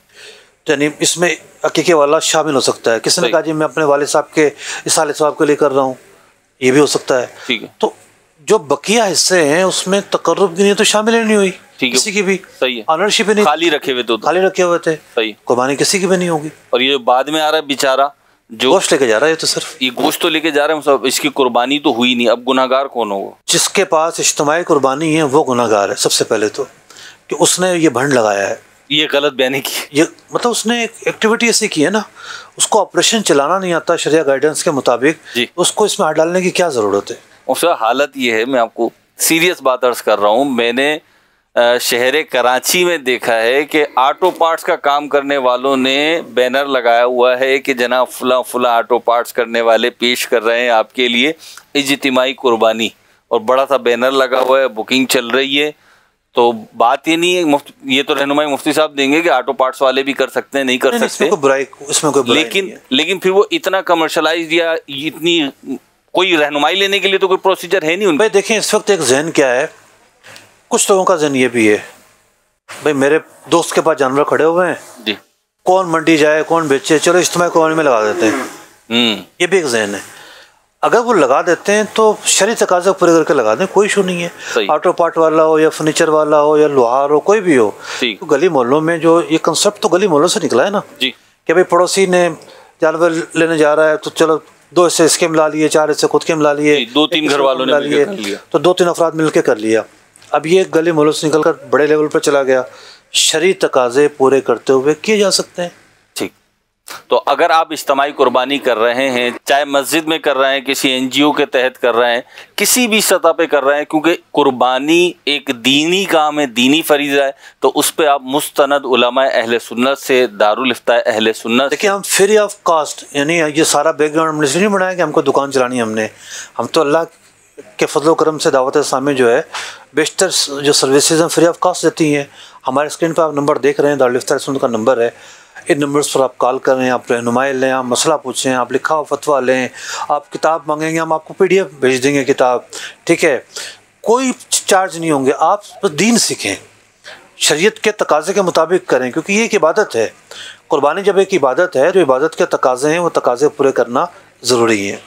यानी इसमें अकीके वाला शामिल हो सकता है। किसी ने कहा जी मैं अपने वालिद साहब के इसाले सवाब के लिए कर रहा हूँ, ये भी हो सकता है, ठीक है। तो जो बकिया हिस्से हैं उसमें तकर्रुब की नहीं तो शामिल ही नहीं हुई किसी की भी, सही है। ऑनरशिप नहीं, खाली रखे हुए थे, खाली रखे हुए थे, सही। कुर्बानी किसी की भी नहीं होगी। और ये बाद में आ रहा है बेचारा जो गोश्त लेके जा रहा है, तो सिर्फ ये गोश्त तो लेके जा रहा है, सब इसकी कुर्बानी तो हुई नहीं, अब गुनाहगार कौन होगा? जिसके पास इज्तिमाई कुर्बानी है वो गुनाहगार है सबसे पहले तो, कि उसने ये भंड लगाया है, ये गलत बयानी की, ये मतलब उसने एक एक्टिविटी ऐसी की है ना, उसको ऑपरेशन चलाना नहीं आता शरिया गाइडेंस के मुताबिक, उसको इसमें हाथ डालने की क्या ज़रूरत है? उसका हालत ये है, मैं आपको सीरियस बात अर्ज कर रहा हूँ, मैंने शहर कराची में देखा है कि ऑटो पार्ट्स का काम करने वालों ने बैनर लगाया हुआ है कि जनाब फुला फुला ऑटो पार्ट्स करने वाले पेश कर रहे हैं आपके लिए इज्तिमाई कुर्बानी, और बड़ा सा बैनर लगा हुआ है, बुकिंग चल रही है। तो बात ये नहीं है, ये तो रहनुमाई मुफ्ती साहब देंगे कि ऑटो पार्ट्स वाले भी कर सकते हैं, नहीं कर सकते, इसमें कोई लेकिन फिर वो इतना कमर्शलाइज या इतनी कोई रहनुमाई लेने के लिए तो कोई प्रोसीजर है नहीं। भाई देखें इस वक्त एक जहन क्या है, कुछ लोगों का जहन ये भी है, भाई मेरे दोस्त के पास जानवर खड़े हुए हैं जी, कौन मंडी जाए कौन बेचे, चलो इज्तिमाई कुर्बानी में लगा देते हैं, ये भी एक जहन है। अगर वो लगा देते हैं तो शरई तकाज़ा पूरे करके लगा दें, कोई इशू नहीं है। ऑटो पार्ट वाला हो या फर्नीचर वाला हो या लोहार हो, कोई भी हो, तो गली मोहल्लों में जो ये कंसेप्ट तो गली मोहल्लों से निकला है ना जी, कि भाई पड़ोसी ने जानवर लेने जा रहा है तो चलो 2 हिस्से इसके मिला लिए, 4 हिस्से खुद के मिला लिए, 2-3 घर वालों ने मिला लिए, तो 2-3 अफराद मिलकर कर लिया। अब ये गली मोहल्लों से निकल कर बड़े लेवल पर चला गया, शरई तकाज़े पूरे करते हुए किए जा सकते हैं। ठीक, तो अगर आप इज्तिमाई कुर्बानी कर रहे हैं, चाहे मस्जिद में कर रहे हैं, किसी NGO के तहत कर रहे हैं, किसी भी सतह पे कर रहे हैं, क्योंकि कुर्बानी एक दीनी काम है, दीनी फरीज़ा है, तो उस पर आप मुस्तनद उलमा अहले सुन्नत से, दारुल इफ्ता अहले सुन्नत, देखिए हम फ्री ऑफ कास्ट, यानी ये सारा बैकग्राउंड हमने इसलिए नहीं बनाया कि हमको दुकान चलानी हमने, हम तो अल्लाह के फजल करम से दावत इस्लामी जो है बेशतर जो सर्विसेज हैं फ्री ऑफ कास्ट देती हैं। हमारे स्क्रीन पर आप नंबर देख रहे हैं, दारुल इफ्ता सुन्नत का नंबर है, इन नंबर्स पर आप कॉल करें, आप रहनुमाई लें, आप मसला पूछें, आप लिखा हुआ फतवा लें, आप किताब मांगेंगे हम आपको PDF भेज देंगे किताब, ठीक है, कोई चार्ज नहीं होंगे, आप दीन सीखें, शरीयत के तकाज़े के मुताबिक करें, क्योंकि ये एक इबादत है। कुर्बानी जब एक इबादत है, जो इबादत के तकाज़े हैं वो तकाज़े पूरे करना ज़रूरी है।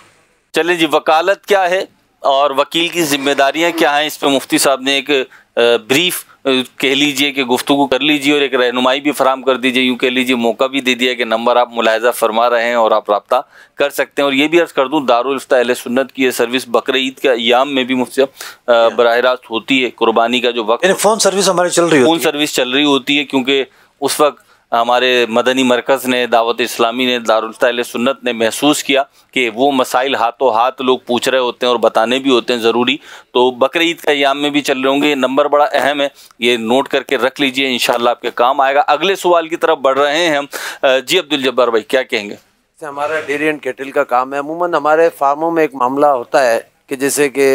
चलिए जी, वकालत क्या है और वकील की जिम्मेदारियां क्या हैं, इस पर मुफ्ती साहब ने एक ब्रीफ कह लीजिए कि गुफ्तगू कर लीजिए और एक रहनुमाई भी फराम कर दीजिए, यूँ कह लीजिए मौका भी दे दिया कि नंबर आप मुलाहिज़ा फरमा रहे हैं और आप रब्ता कर सकते हैं। और ये भी अर्ज़ कर दूँ, दारुल इफ्ता अहले सुन्नत की ये सर्विस बकरीद ईद के अय्याम में भी मुफ्ती साहब बराह रास्त होती है। कुर्बानी का जो वक्त, फ़ोन सर्विस हमारी चल रही है, फ़ोन सर्विस चल रही होती है, क्योंकि उस वक्त हमारे मदनी मरकज़ ने, दावत इस्लामी ने, दारुल इफ्ता अहले सुन्नत ने महसूस किया कि वो मसाइल हाथों हाथ लोग पूछ रहे होते हैं और बताने भी होते हैं ज़रूरी, तो बकरीद ईद का अय्याम में भी चल रहे होंगे। ये नंबर बड़ा अहम है, ये नोट करके रख लीजिए, इंशाअल्लाह आपके काम आएगा। अगले सवाल की तरफ बढ़ रहे हैं हम। जी अब्दुल जब्बार भाई, क्या कहेंगे? हमारा डेयरी एंड कैटल का काम है। अमूमन हमारे फार्मों में एक मामला होता है कि जैसे कि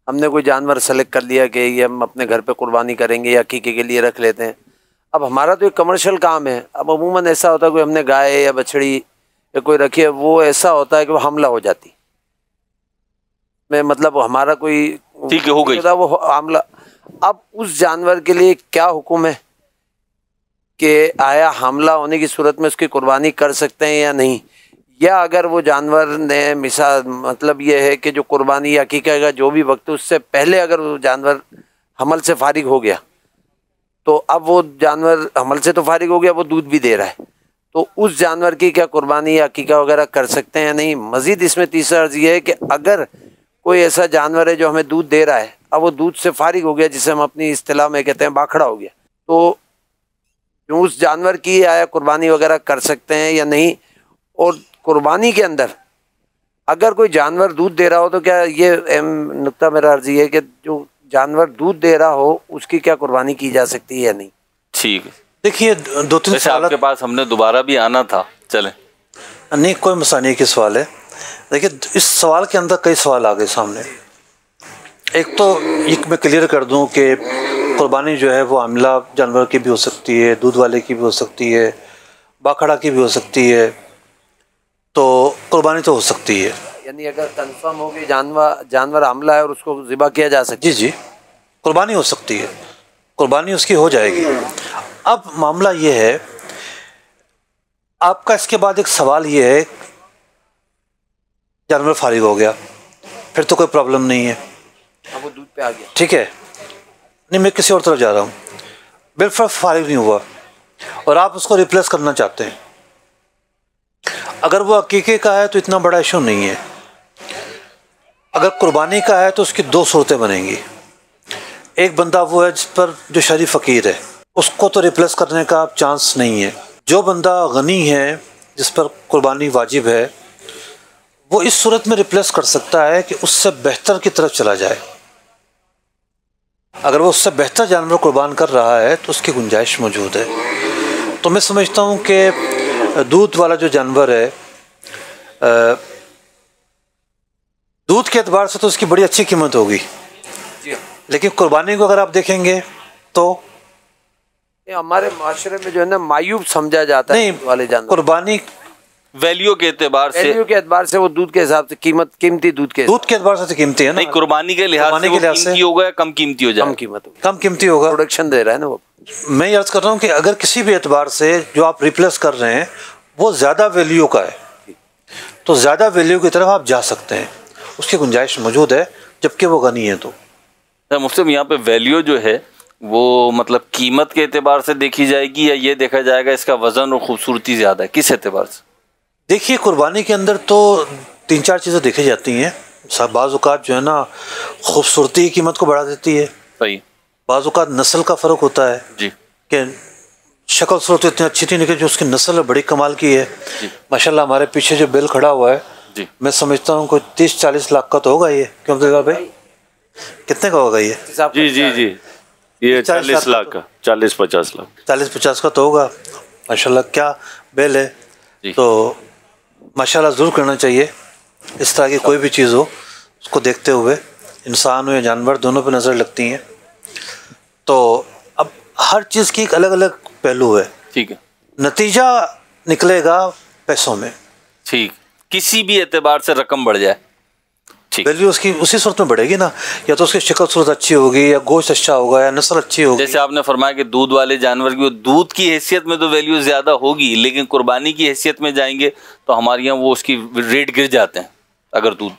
हमने कोई जानवर सेलेक्ट कर लिया कि ये हम अपने घर पे कुर्बानी करेंगे या अकीके के लिए रख लेते हैं। अब हमारा तो एक कमर्शियल काम है। अब अमूमन ऐसा होता है कोई हमने गाय या बछड़ी या कोई रखी है, वो ऐसा होता है कि वो हमला हो जाती में, मतलब हमारा कोई ठीक है हो गई वो हमला। अब उस जानवर के लिए क्या हुक्म है कि आया हमला होने की सूरत में उसकी कुर्बानी कर सकते हैं या नहीं, या अगर वो जानवर ने मिसाल मतलब ये है कि जो कुर्बानी या अकीका का जो भी वक्त उससे पहले अगर वो जानवर हमल से फारिग हो गया, तो अब वो जानवर हमल से तो फारिग हो गया, वो दूध भी दे रहा है, तो उस जानवर की क्या कुर्बानी या अकीका वगैरह कर सकते हैं या नहीं। मज़ीद इसमें तीसरा अर्ज़ ये है कि अगर कोई ऐसा जानवर है जो हमें दूध दे रहा है, अब वो दूध से फारिग हो गया, जिसे हम अपनी इस्तिलाह में कहते हैं बाखड़ा हो गया, तो उस जानवर की आया कुर्बानी वगैरह कर सकते हैं या नहीं। और कुर्बानी के अंदर अगर कोई जानवर दूध दे रहा हो तो क्या ये नुक्ता मेरा अर्जी है कि जो जानवर दूध दे रहा हो उसकी क्या कुर्बानी की जा सकती है या नहीं। ठीक है, देखिए 2-3 सवाल आपके पास हमने दोबारा भी आना था, चलें। नहीं कोई मसला नहीं, कि सवाल है। देखिए इस सवाल के अंदर कई सवाल आ गए सामने। एक तो एक मैं क्लियर कर दूं कि कुर्बानी जो है वो आमला जानवर की भी हो सकती है, दूध वाले की भी हो सकती है, बाखड़ा की भी हो सकती है, तो कुर्बानी तो हो सकती है। यानी अगर कंफर्म हो कि जानवर आमला है और उसको ज़िबा किया जा सकता है, जी कुर्बानी हो सकती है, कुर्बानी उसकी हो जाएगी। अब मामला ये है, आपका इसके बाद एक सवाल ये है, जानवर फारिग हो गया फिर तो कोई प्रॉब्लम नहीं है, अब वो दूध पे आ गया, ठीक है, नहीं मैं किसी और तरफ जा रहा हूँ, बिल्कुल फारिग नहीं हुआ और आप उसको रिप्लेस करना चाहते हैं, अगर वो अकीके का है तो इतना बड़ा इशू नहीं है। अगर कुर्बानी का है तो उसकी 2 सूरतें बनेंगी। एक बंदा वो है जिस पर जो शरीफ फ़कीर है, उसको तो रिप्लेस करने का चांस नहीं है। जो बंदा गनी है जिस पर कुर्बानी वाजिब है, वो इस सूरत में रिप्लेस कर सकता है कि उससे बेहतर की तरफ चला जाए। अगर वो उससे बेहतर जानवर कुर्बान कर रहा है तो उसकी गुंजाइश मौजूद है। तो मैं समझता हूँ कि दूध वाला जो जानवर है, दूध के एतबार से तो उसकी बड़ी अच्छी कीमत होगी, लेकिन कुर्बानी को अगर आप देखेंगे तो हमारे माशरे में जो है ना मायूब समझा जाता है वाले जानवर। कुर्बानी वैल्यू के एतबार से वो दूध के हिसाब से कीमती दूध के एतबार से तो कीमती है ना। नहीं, कुर्बानी के लिहाज से वो कीमती होगा या कम कीमती हो जाएगा? कम कीमती होगा, प्रोडक्शन दे रहा है ना वो। मैं अर्ज कर रहा हूँ कि अगर किसी भी एतबार से जो आप रिप्लेस कर रहे हैं वो ज़्यादा वैल्यू का है, तो ज़्यादा वैल्यू की तरफ आप जा सकते हैं, उसकी गुंजाइश मौजूद है, जबकि वो गनी है। तो मुफ्ती यहाँ पे वैल्यू जो है वो मतलब कीमत के एतबार से देखी जाएगी या ये देखा जाएगा इसका वज़न और ख़ूबसूरती ज़्यादा है, किस एतबार से? देखिए कुर्बानी के अंदर तो 3-4 चीज़ें देखी जाती हैं। बाज़ औक़ात जो है ना खूबसूरती की कीमत को बढ़ा देती है, सही। बाज़ औक़ात नस्ल का फ़र्क होता है जी, कि शक्ल सूरत इतनी अच्छी थी लेकिन जो उसकी नस्ल बड़ी कमाल की है। माशाल्लाह हमारे पीछे जो बिल खड़ा हुआ है जी, मैं समझता हूँ कोई 30-40 लाख का तो होगा ये, क्यों अब्दुल्ला भाई कितने का होगा ये? जी जी जी ये 40 लाख का, 40-50 लाख, 40-50 का तो होगा। माशाल्लाह क्या बिल है। तो माशाल्लाह ज़रूर करना चाहिए। इस तरह की कोई भी चीज़ हो उसको देखते हुए, इंसान हो या जानवर, दोनों पे नज़र लगती हैं। तो अब हर चीज़ की एक अलग अलग पहलू है, ठीक है, नतीजा निकलेगा पैसों में, ठीक, किसी भी एतबार से रकम बढ़ जाए, ठीक, वैल्यू उसकी उसी सूरत में बढ़ेगी ना, या तो उसकी शक्ल सूरत अच्छी होगी, या गोश्त अच्छा होगा, या नस्ल अच्छी होगी। जैसे आपने फरमाया कि दूध वाले जानवर की दूध की हैसियत में तो वैल्यू ज़्यादा होगी, लेकिन कुर्बानी की हैसियत में जाएंगे तो हमारे यहाँ वो उसकी रेट गिर जाते हैं अगर दूध।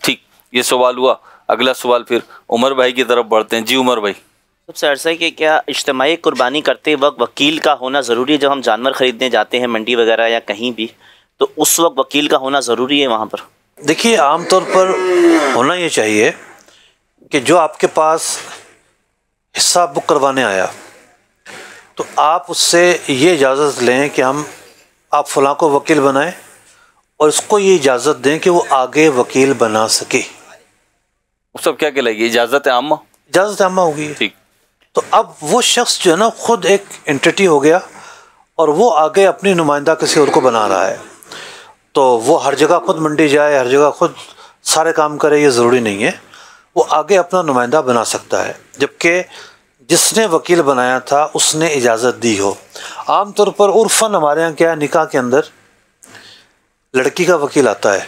ठीक, ये सवाल हुआ। अगला सवाल फिर उमर भाई की तरफ बढ़ते हैं। जी उमर भाई। सबसे अर्ज़ है कि क्या इज्तिमाई कुर्बानी करते वक्त वकील का होना ज़रूरी है? जब हम जानवर ख़रीदने जाते हैं मंडी वगैरह या कहीं भी, तो उस वक्त वकील का होना ज़रूरी है वहाँ पर? देखिए आम तौर पर होना ये चाहिए कि जो आपके पास हिस्सा बुक करवाने आया तो आप उससे ये इजाज़त लें कि आप फ़लाँ को वकील बनाएं, और उसको ये इजाज़त दें कि वो आगे वकील बना सके। वो सब क्या कहलाएगी? इजाज़त आमा? इजाज़त आमा होगी। ठीक। तो अब वो शख्स जो है ना खुद एक एंटिटी हो गया और वो आगे अपनी नुमाइंदा किसी और को बना रहा है। तो वो हर जगह खुद मंडी जाए, हर जगह खुद सारे काम करे, ये ज़रूरी नहीं है। वो आगे अपना नुमाइंदा बना सकता है, जबकि जिसने वकील बनाया था उसने इजाज़त दी हो। आम तौर पर उर्फ़न हमारे यहाँ क्या है, निकाह के अंदर लड़की का वकील आता है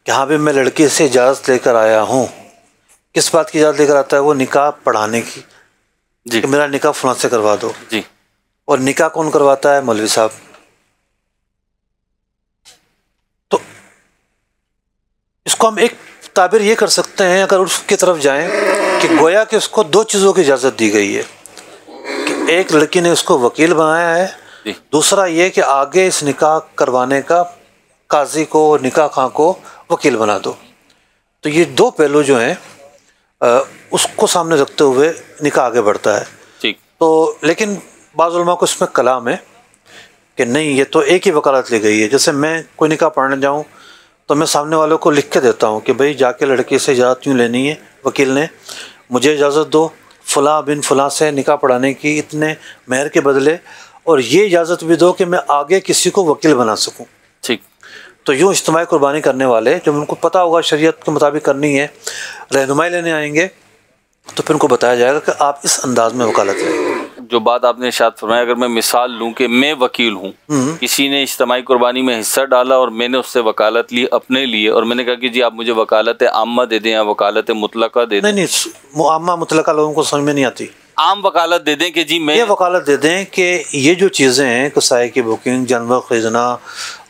कि हाँ भाई मैं लड़की से इजाज़त लेकर आया हूँ, किस बात की इजाज़त लेकर आता है? वो निकाह पढ़ाने की जी, कि मेरा निकाह फलां से करवा दो जी। और निकाह कौन करवाता है? मौलवी साहब। तो इसको हम एक ताबिर ये कर सकते हैं, अगर उसकी तरफ जाएं, कि गोया कि उसको दो चीज़ों की इजाज़त दी गई है कि एक लड़की ने उसको वकील बनाया है, दूसरा ये कि आगे इस निकाह करवाने का काजी को, निकाह खां को वकील बना दो। तो ये दो पहलू जो हैं उसको सामने रखते हुए निकाह आगे बढ़ता है। ठीक। तो लेकिन बाज़ उलमा को इसमें कलाम है कि नहीं, ये तो एक ही वकालत ली गई है। जैसे मैं कोई निकाह पढ़ने जाऊँ तो मैं सामने वालों को लिख के देता हूँ कि भाई जाके लड़की से इजाज़त क्यों लेनी है, वकील ने मुझे इजाज़त दो फ़लाँ बिन फ़लाँ से निकाह पढ़ाने की इतने मेहर के बदले, और ये इजाज़त भी दो कि मैं आगे किसी को वकील बना सकूँ। ठीक। तो यूँ इज्तिमाई कुर्बानी करने वाले, जब उनको पता होगा शरीयत के मुताबिक करनी है, रहनुमाई लेने आएंगे तो फिर उनको बताया जाएगा कि आप इस अंदाज में वकालत करें। जो बात आपने इरशाद फरमाया, अगर मैं मिसाल लूँ कि मैं वकील हूँ, किसी ने इज्तिमाई कुर्बानी में हिस्सा डाला और मैंने उससे वकालत ली अपने लिए, और मैंने कहा कि जी आप मुझे वकालत आम्मा दे दें या वकालत मुतलका दे दें। नहीं, आम्मा मुतलका लोगों को समझ में नहीं आती। आम वकालत दे दें कि जी मैं, ये वकालत दे दें कि ये जो चीज़ें हैं, किसाए की बुकिंग, जानवर खरीदना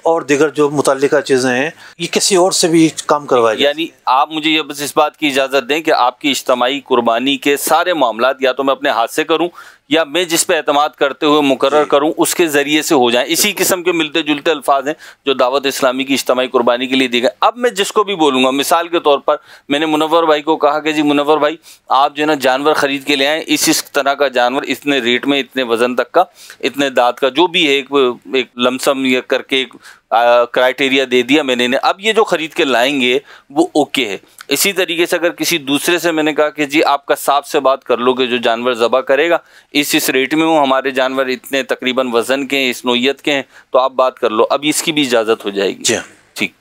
और दीगर जो मुतल्लिका चीज़ें हैं, ये किसी और से भी काम करवाए। यानी आप मुझे ये बस इस बात की इजाज़त दें कि आपकी इज्तिमाई कुर्बानी के सारे मामलात या तो मैं अपने हाथ से करूं या मैं जिस पे एतमाद करते हुए मुकर्रर करूं उसके ज़रिए से हो जाएं। इसी किस्म के मिलते जुलते अल्फाज हैं जो दावत इस्लामी की इज्तिमाई कुर्बानी के लिए दिए गए। अब मैं जिसको भी बोलूँगा, मिसाल के तौर पर मैंने मुनव्वर भाई को कहा कि जी मुनव्वर भाई आप जो है ना जानवर ख़रीद के ले आएँ, इस तरह का जानवर, इतने रेट में, इतने वज़न तक का, इतने दाँत का, जो भी है एक लमसम ये करके एक क्राइटेरिया दे दिया मैंने इन्हें। अब ये जो ख़रीद के लाएंगे वो ओके है। इसी तरीके से अगर किसी दूसरे से मैंने कहा कि जी आप कसाब से बात कर लो कि जो जानवर ज़बा करेगा इस रेट में, वो हमारे जानवर इतने तकरीबन वज़न के हैं, इस नोयत के हैं, तो आप बात कर लो, अब इसकी भी इजाज़त हो जाएगी। ठीक।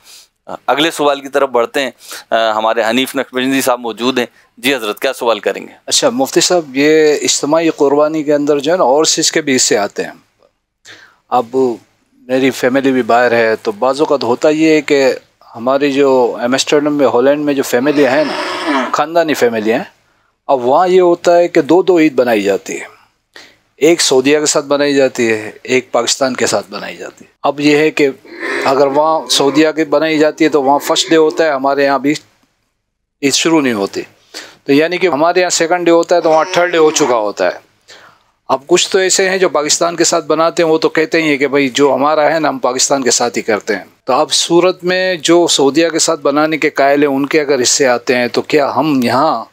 अगले सवाल की तरफ बढ़ते हैं। हमारे हनीफ नक्शबंदी साहब मौजूद हैं। जी हज़रत, क्या सवाल करेंगे? अच्छा मुफ्ती साहब, ये इज्तिमाई कुर्बानी के अंदर जो है ना और चीज़ के भी हिस्से आते हैं। अब मेरी फैमिली भी बाहर है, तो बाज़ों का तो होता ये है कि हमारी जो एम्स्टर्डम में, हॉलैंड में जो फैमिली है ना, ख़ानदानी फैमिली हैं, अब वहाँ ये होता है कि दो ईद बनाई जाती है। एक सऊदीया के साथ बनाई जाती है, एक पाकिस्तान के साथ बनाई जाती है। अब ये है कि अगर वहाँ सऊदीया की बनाई जाती है तो वहाँ फर्स्ट डे होता है, हमारे यहाँ भी ईद शुरू नहीं होती। तो यानी कि हमारे यहाँ सेकंड डे होता है तो वहाँ थर्ड डे हो चुका होता है। अब कुछ तो ऐसे हैं जो पाकिस्तान के साथ बनाते हैं, वो तो कहते ही हैं कि भाई जो हमारा है ना हम पाकिस्तान के साथ ही करते हैं। तो अब सूरत में जो सऊदीया के साथ बनाने के कायल हैं उनके अगर हिस्से आते हैं, तो क्या हम यहाँ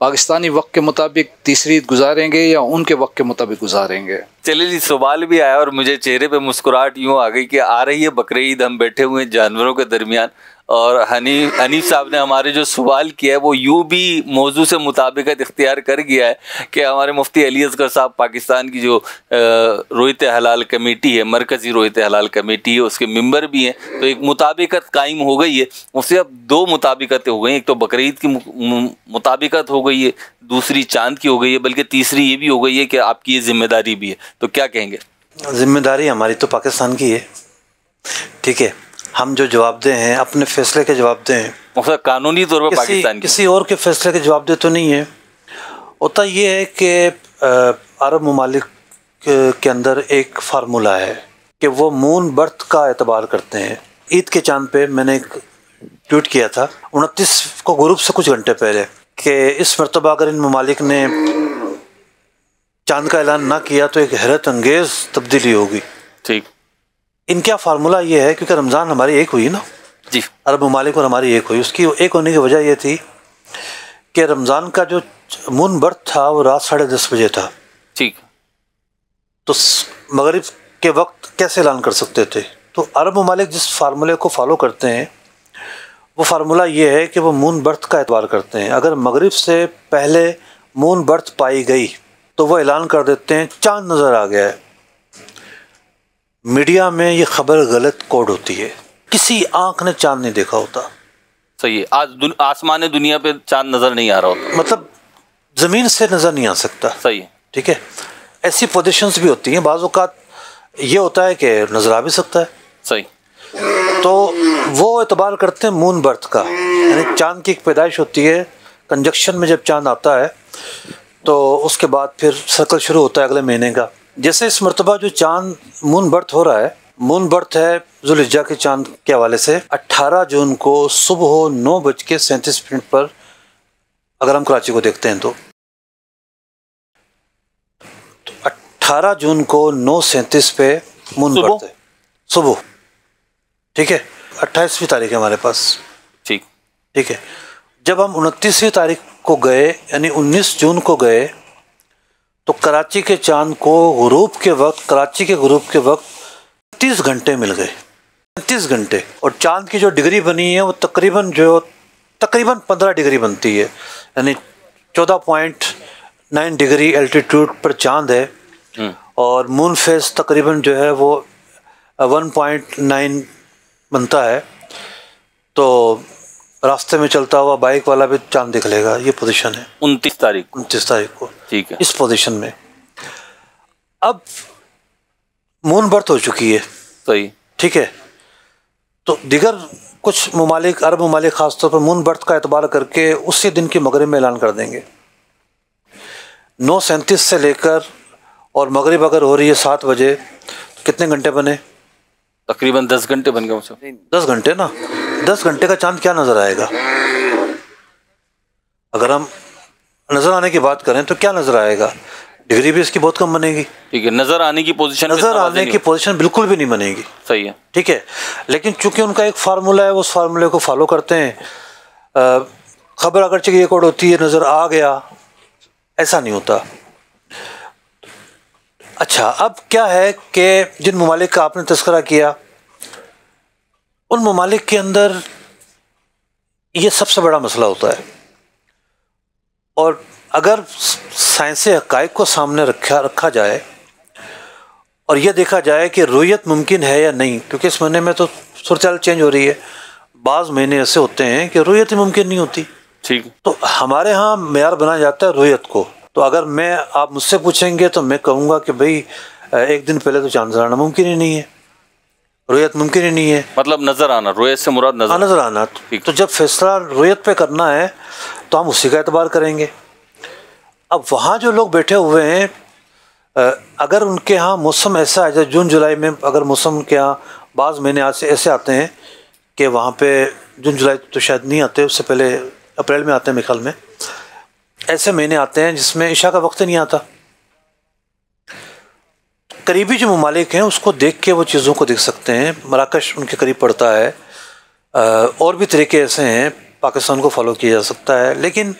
पाकिस्तानी वक्त के मुताबिक तीसरी ईद गुजारेंगे या उनके वक्त के मुताबिक गुजारेंगे? चलिए जी, सवाल भी आया और मुझे चेहरे पे मुस्कुराहट यूँ आ गई कि आ रही है बकरी ईद, हम बैठे हुए हैं जानवरों के दरमियान, और हनीफ साहब ने हमारे जो सवाल किया है वो यूँ भी मौजू से मुताबिकत इख्तियार कर गया है कि हमारे मुफ्ती अली असगर साहब पाकिस्तान की जो रोयत हलाल कमेटी है, मरकज़ी रोयत हलाल कमेटी है, उसके मेंबर भी हैं। तो एक मुताबिकत कायम हो गई है। उससे अब दो मुताबिकतें हो गई, एक तो बकरीद की मुताबिकत हो गई है, दूसरी चांद की हो गई है, बल्कि तीसरी ये भी हो गई है कि आपकी ये जिम्मेदारी भी है। तो क्या कहेंगे? जिम्मेदारी हमारी तो पाकिस्तान की है, ठीक है। हम जो जवाबदेह हैं अपने फैसले के जवाबदेह हैं, मतलब कानूनी तौर पर पाकिस्तान किसी और के फैसले के जवाबदेह तो नहीं है। होता ये है कि अरब ममालिक के अंदर एक फार्मूला है कि वो मून बर्थ का एतबार करते हैं। ईद के चांद पे मैंने एक ट्वीट किया था 29 को ग्रुप से कुछ घंटे पहले कि इस मरतबा अगर इन ममालिक ने चांद का ऐलान ना किया तो एक हैरत अंगेज़ तब्दीली होगी। ठीक। इनका फार्मूला ये है क्योंकि रमज़ान हमारी एक हुई ना जी, अरब ममालिक और हमारी एक हुई। उसकी एक होने की वजह ये थी कि रमज़ान का जो मून बर्थ था वो रात 10:30 बजे था। ठीक। तो मगरिब के वक्त कैसे ऐलान कर सकते थे? तो अरब ममालिक जिस फार्मूले को फॉलो करते हैं वो फार्मूला ये है कि वो मून बर्थ का एतबार करते हैं। अगर मगरिब से पहले मून बर्थ पाई गई तो वो ऐलान कर देते हैं चांद नज़र आ गया है। मीडिया में ये खबर गलत कोड होती है, किसी आंख ने चांद नहीं देखा होता। सही है, आज आसमान दुनिया पे चांद नज़र नहीं आ रहा होता, मतलब ज़मीन से नज़र नहीं आ सकता। सही है, ठीक है। ऐसी पोजीशंस भी होती हैं, बाज़ औक़ात ये होता है कि नज़र आ भी सकता है। सही। तो वो एतबार करते हैं मून बर्थ का, यानी चांद की एक पैदाइश होती है कंजक्शन में, जब चांद आता है तो उसके बाद फिर सर्कल शुरू होता है अगले महीने का। जैसे इस मरतबा जो चांद मून बर्थ हो रहा है, मून बर्थ है जुल्हिज्जा के चांद के हवाले से 18 जून को सुबह 9:37 पर, अगर हम कराची को देखते हैं तो 18 जून को 9:37 पे मून बर्थ है सुबह, ठीक है। 28वीं तारीख है हमारे पास, ठीक है। जब हम 29वीं तारीख को गए यानी 19 जून को गए तो कराची के चांद को गुरूब के वक्त, कराची के गुरूब के वक्त 30 घंटे मिल गए, 30 घंटे। और चांद की जो डिग्री बनी है वो तकरीबन 15 डिग्री बनती है, यानी 14.9 डिग्री एल्टीट्यूड पर चांद है और मून फेस तकरीबन जो है वो 1.9 बनता है। तो रास्ते में चलता हुआ बाइक वाला भी चांद देख लेगा। ये पोजीशन है 29 तारीख को, ठीक है, इस पोजीशन में। अब मून बर्थ हो चुकी है, सही, ठीक है। तो दिगर कुछ ममालिक, अरब ममालिक खासतौर पर मून बर्थ का एतबार करके उसी दिन की मगरिब में ऐलान कर देंगे। 9:37 से लेकर और मगरिब अगर हो रही है 7 बजे, तो कितने घंटे बने? तकरीबन 10 घंटे बन गए। 10 घंटे ना, 10 घंटे का चांद क्या नजर आएगा? अगर हम नजर आने की बात करें तो क्या नजर आएगा? डिग्री भी इसकी बहुत कम बनेगी, ठीक है। नजर आने की पोजीशन बिल्कुल भी नहीं बनेगी, सही है, ठीक है। लेकिन चूंकि उनका एक फार्मूला है, उस फार्मूले को फॉलो करते हैं। खबर अगर चाहिए रिकॉर्ड होती है, नजर आ गया, ऐसा नहीं होता। अच्छा, अब क्या है कि जिन ममालिक का आपने तज़किरा किया, उन ममालिक के अंदर ये सबसे बड़ा मसला होता है। और अगर साइंसी हक़ाइक़ को सामने रखा जाए और यह देखा जाए कि रुयत मुमकिन है या नहीं, क्योंकि इस महीने में तो सूरत चेंज हो रही है, बाज़ महीने ऐसे होते हैं कि रुयत ही मुमकिन नहीं होती, ठीक। तो हमारे यहाँ मेयार बनाया जाता है रुयत को। तो अगर आप मुझसे पूछेंगे तो मैं कहूँगा कि भाई एक दिन पहले तो चांद नजर आना मुमकिन ही नहीं है, रुयत मुमकिन ही नहीं है। मतलब नजर आना, रुयत से मुराद नजर आना। तो जब फैसला रुयत पे करना है तो हम उसी का एतबार करेंगे। अब वहाँ जो लोग बैठे हुए हैं, अगर उनके यहाँ मौसम ऐसा है, जैसे जून जुलाई में अगर मौसम के यहाँ बाज़ महीने ऐसे आते हैं कि वहाँ पे जून जुलाई तो शायद नहीं आते, उससे पहले अप्रैल में आते हैं मेरे ख्याल में, ऐसे महीने आते हैं जिसमें इशा का वक्त नहीं आता। करीबी जो ममालिक हैं उसको देख के वो चीज़ों को देख सकते हैं। मराकश उनके करीब पड़ता है, और भी तरीके ऐसे हैं, पाकिस्तान को फॉलो किया जा सकता है। लेकिन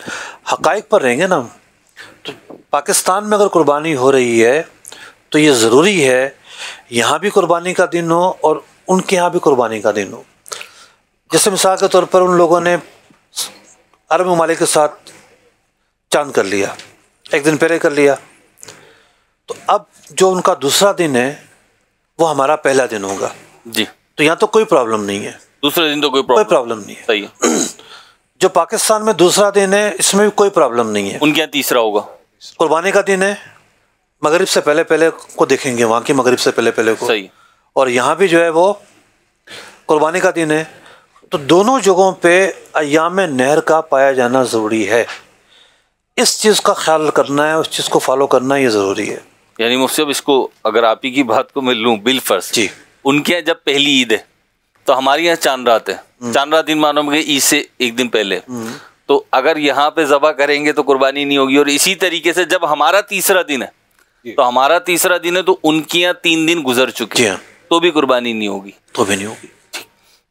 हक़ाइक़ पर रहेंगे ना, तो पाकिस्तान में अगर कुर्बानी हो रही है तो ये ज़रूरी है यहाँ भी कुर्बानी का दिन हो और उनके यहाँ भी कुर्बानी का दिन हो। जैसे मिसाल के तौर पर उन लोगों ने अरब ममालिक के साथ चांद कर लिया, एक दिन पहले कर लिया, तो अब जो उनका दूसरा दिन है वो हमारा पहला दिन होगा जी। तो यहाँ तो कोई प्रॉब्लम नहीं है, दूसरे दिन तो कोई प्रॉब्लम नहीं है, सही है। जो पाकिस्तान में दूसरा दिन है इसमें भी कोई प्रॉब्लम नहीं है, उनके यहाँ तीसरा होगा। कुर्बानी का दिन है, मगरिब से पहले पहले को देखेंगे, वहाँ की मगरिब से पहले पहले को, सही। और यहाँ भी जो है वो कुर्बानी का दिन है। तो दोनों जगहों पे अय्याम नहर का पाया जाना ज़रूरी है। इस चीज़ का ख्याल करना है, उस चीज़ को फॉलो करना ये ज़रूरी है। यानी मुझसे अब इसको अगर आप ही की बात को मैं लूँ बिल फर्स्ट जी, उनके यहाँ जब पहली ईद है तो हमारे यहाँ चांद रात है, चांद रात दिन मानो कि ईद से एक दिन पहले, तो अगर यहाँ पे ज़बह करेंगे तो कुर्बानी नहीं होगी। और इसी तरीके से जब हमारा तीसरा दिन है तो हमारा तीसरा दिन है तो उनके यहाँ 3 दिन गुजर चुके हैं तो भी कुर्बानी नहीं होगी, तो भी नहीं होगी।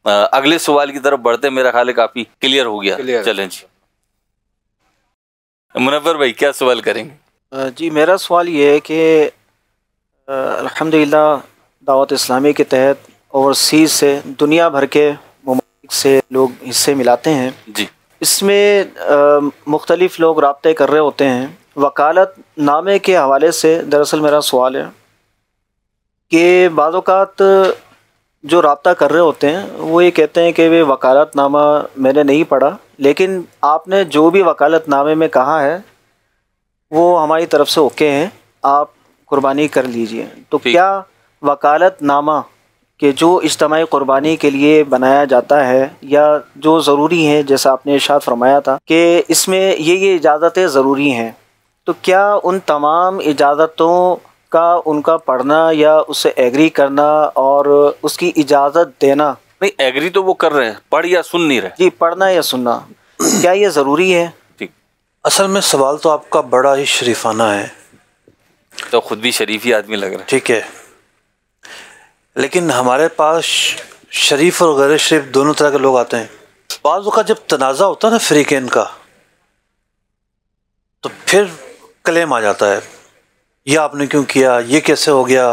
अगले सवाल की तरफ बढ़ते, मेरा ख्याल है काफ़ी क्लियर हो गया। चलें जी, मुनव्वर भाई क्या सवाल करेंगे? जी, मेरा सवाल ये है कि अल्हम्दुलिल्लाह दावत इस्लामी के तहत ओवरसीज़ से दुनिया भर के ममालिक से लोग हिस्से मिलाते हैं जी। इसमें मुख्तलिफ़ लोग राब्ते कर रहे होते हैं। वकालत नामे के हवाले से दरअसल मेरा सवाल है कि बाज़ औक़ात जो राब्ता कर रहे होते हैं वो ये कहते हैं कि वे वकालतनामा मैंने नहीं पढ़ा, लेकिन आपने जो भी वकालतनामे में कहा है वो हमारी तरफ से ओके हैं, आप कुर्बानी कर लीजिए। तो क्या वकालतनामा कि जो इज्तिमाई क़ुरबानी के लिए बनाया जाता है या जो ज़रूरी है, जैसा आपने इरशाद फरमाया था कि इसमें ये इजाज़तें ज़रूरी हैं, तो क्या उन तमाम इजाज़तों का उनका पढ़ना या उससे एग्री करना और उसकी इजाज़त देना? नहीं, एग्री तो वो कर रहे हैं, पढ़ या सुन नहीं रहे। जी, पढ़ना या सुनना क्या ये ज़रूरी है? ठीक, असल में सवाल तो आपका बड़ा ही शरीफाना है, तो खुद भी शरीफ ही आदमी लग रहा है। ठीक है, लेकिन हमारे पास शरीफ और गैर शरीफ दोनों तरह के लोग आते हैं। बाज़ का जब तनाज़ा होता है ना फ़रीक़ैन का, तो फिर क्लेम आ जाता है, ये आपने क्यों किया, ये कैसे हो गया,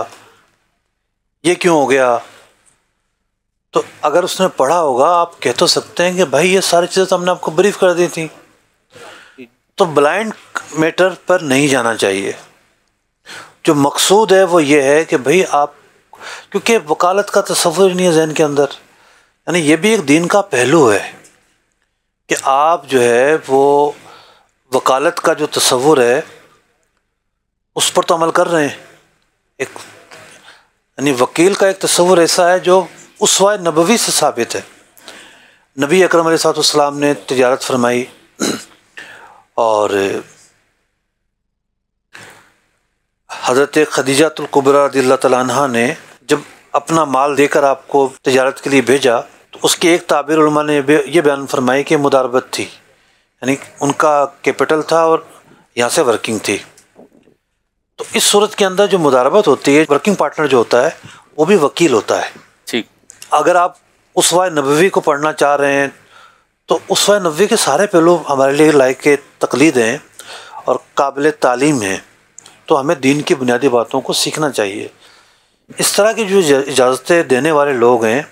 ये क्यों हो गया। तो अगर उसने पढ़ा होगा, आप कह तो सकते हैं कि भाई ये सारी चीज़ें तो हमने आपको ब्रीफ कर दी थी। तो ब्लाइंड मैटर पर नहीं जाना चाहिए। जो मकसूद है वो ये है कि भाई आप, क्योंकि वकालत का तसव्वुर नहीं है जहन के अंदर, यानी ये भी एक दीन का पहलू है कि आप जो है वो वकालत का जो तसव्वुर है उस पर तो अमल कर रहे हैं। एक यानी वकील का एक तसव्वुर ऐसा है जो उसवा नबवी से साबित है। नबी अकरम अलैहिस्सलाम ने तिजारत फरमाई और हज़रत खदीजातुल कुबरा रज़ियल्लाहु तआला अन्हा ने जब अपना माल देकर आपको तिजारत के लिए भेजा, तो उसकी एक ताबीर उलमा ने ये बयान फरमाई कि मुदारबत थी, यानी उनका कैपिटल था और यहाँ से वर्किंग थी। तो इस सूरत के अंदर जो मुदारबत होती है, वर्किंग पार्टनर जो होता है वो भी वकील होता है। ठीक, अगर आप उसवा नबवी को पढ़ना चाह रहे हैं तो उसवा नबवी के सारे पहलू हमारे लिए लायक तकलीद हैं और काबिल तालीम हैं, तो हमें दीन की बुनियादी बातों को सीखना चाहिए। इस तरह की जो इजाज़तें देने वाले लोग हैं,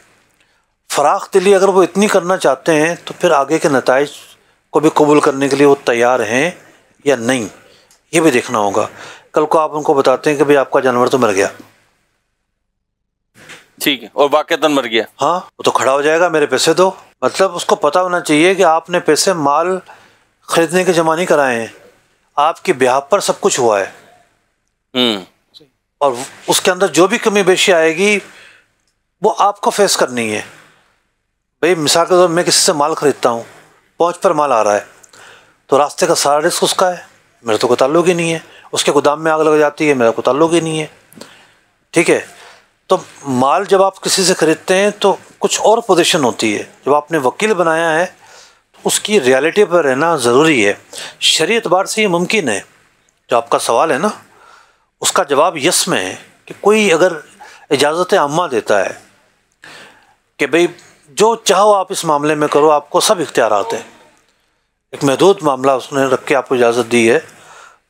फ़राख़ दिली अगर वो इतनी करना चाहते हैं तो फिर आगे के नताइज को भी कबूल करने के लिए वो तैयार हैं या नहीं, ये भी देखना होगा। कल को आप उनको बताते हैं कि भाई आपका जानवर तो मर गया, ठीक है, और वाक़तन मर गया, हाँ, वो तो खड़ा हो जाएगा, मेरे पैसे दो। मतलब उसको पता होना चाहिए कि आपने पैसे माल ख़रीदने के जमा नहीं कराए हैं, आपकी ब्याह पर सब कुछ हुआ है। और उसके अंदर जो भी कमी बेशी आएगी वो आपको फेस करनी है। भाई मिसाल के तौर मैं किसी से माल ख़रीदता हूँ, पहुँच पर माल आ रहा है, तो रास्ते का सारा रिस्क उसका है, मेरा तो कोई ताल्लुक ही नहीं है। उसके गोदाम में आग लग जाती है, मेरा कोई ताल्लुक ही नहीं है, ठीक है। तो माल जब आप किसी से ख़रीदते हैं तो कुछ और पोजीशन होती है। जब आपने वकील बनाया है तो उसकी रियलिटी पर रहना ज़रूरी है। शरीय एतबार से ये मुमकिन है। जो आपका सवाल है ना, उसका जवाब यस में है कि कोई अगर इजाज़त आम्मा देता है कि भाई जो चाहो आप इस मामले में करो, आपको सब इख्तियारात हैं, एक महदूद मामला उसने रख के आपको इजाज़त दी है,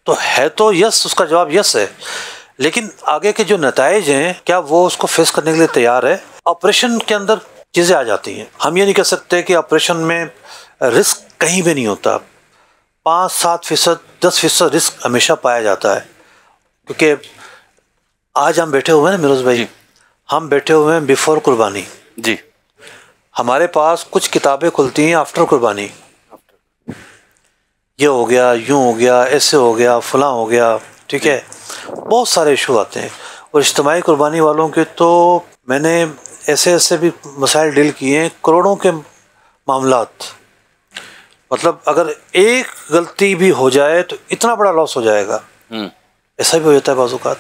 तो है तो यस, उसका जवाब यस है। लेकिन आगे के जो नताइज हैं, क्या वो उसको फेस करने के लिए तैयार है? ऑपरेशन के अंदर चीज़ें आ जाती हैं। हम ये नहीं कह सकते कि ऑपरेशन में रिस्क कहीं भी नहीं होता। 5-7%, 10% रिस्क हमेशा पाया जाता है। क्योंकि आज हम बैठे हुए हैं ना मिरोज़ भाई, हम बैठे हुए हैं बिफोर कुर्बानी जी, हमारे पास कुछ किताबें खुलती हैं आफ्टर कुर्बानी। ये हो गया, यूँ हो गया, ऐसे हो गया, फलां हो गया, ठीक है, बहुत सारे इशू आते हैं। और इज्तिमाई कुर्बानी वालों के तो मैंने ऐसे ऐसे भी मसाइल डील किए हैं, करोड़ों के मामलात। मतलब अगर एक गलती भी हो जाए तो इतना बड़ा लॉस हो जाएगा, ऐसा भी हो जाता है बाज़ औक़ात।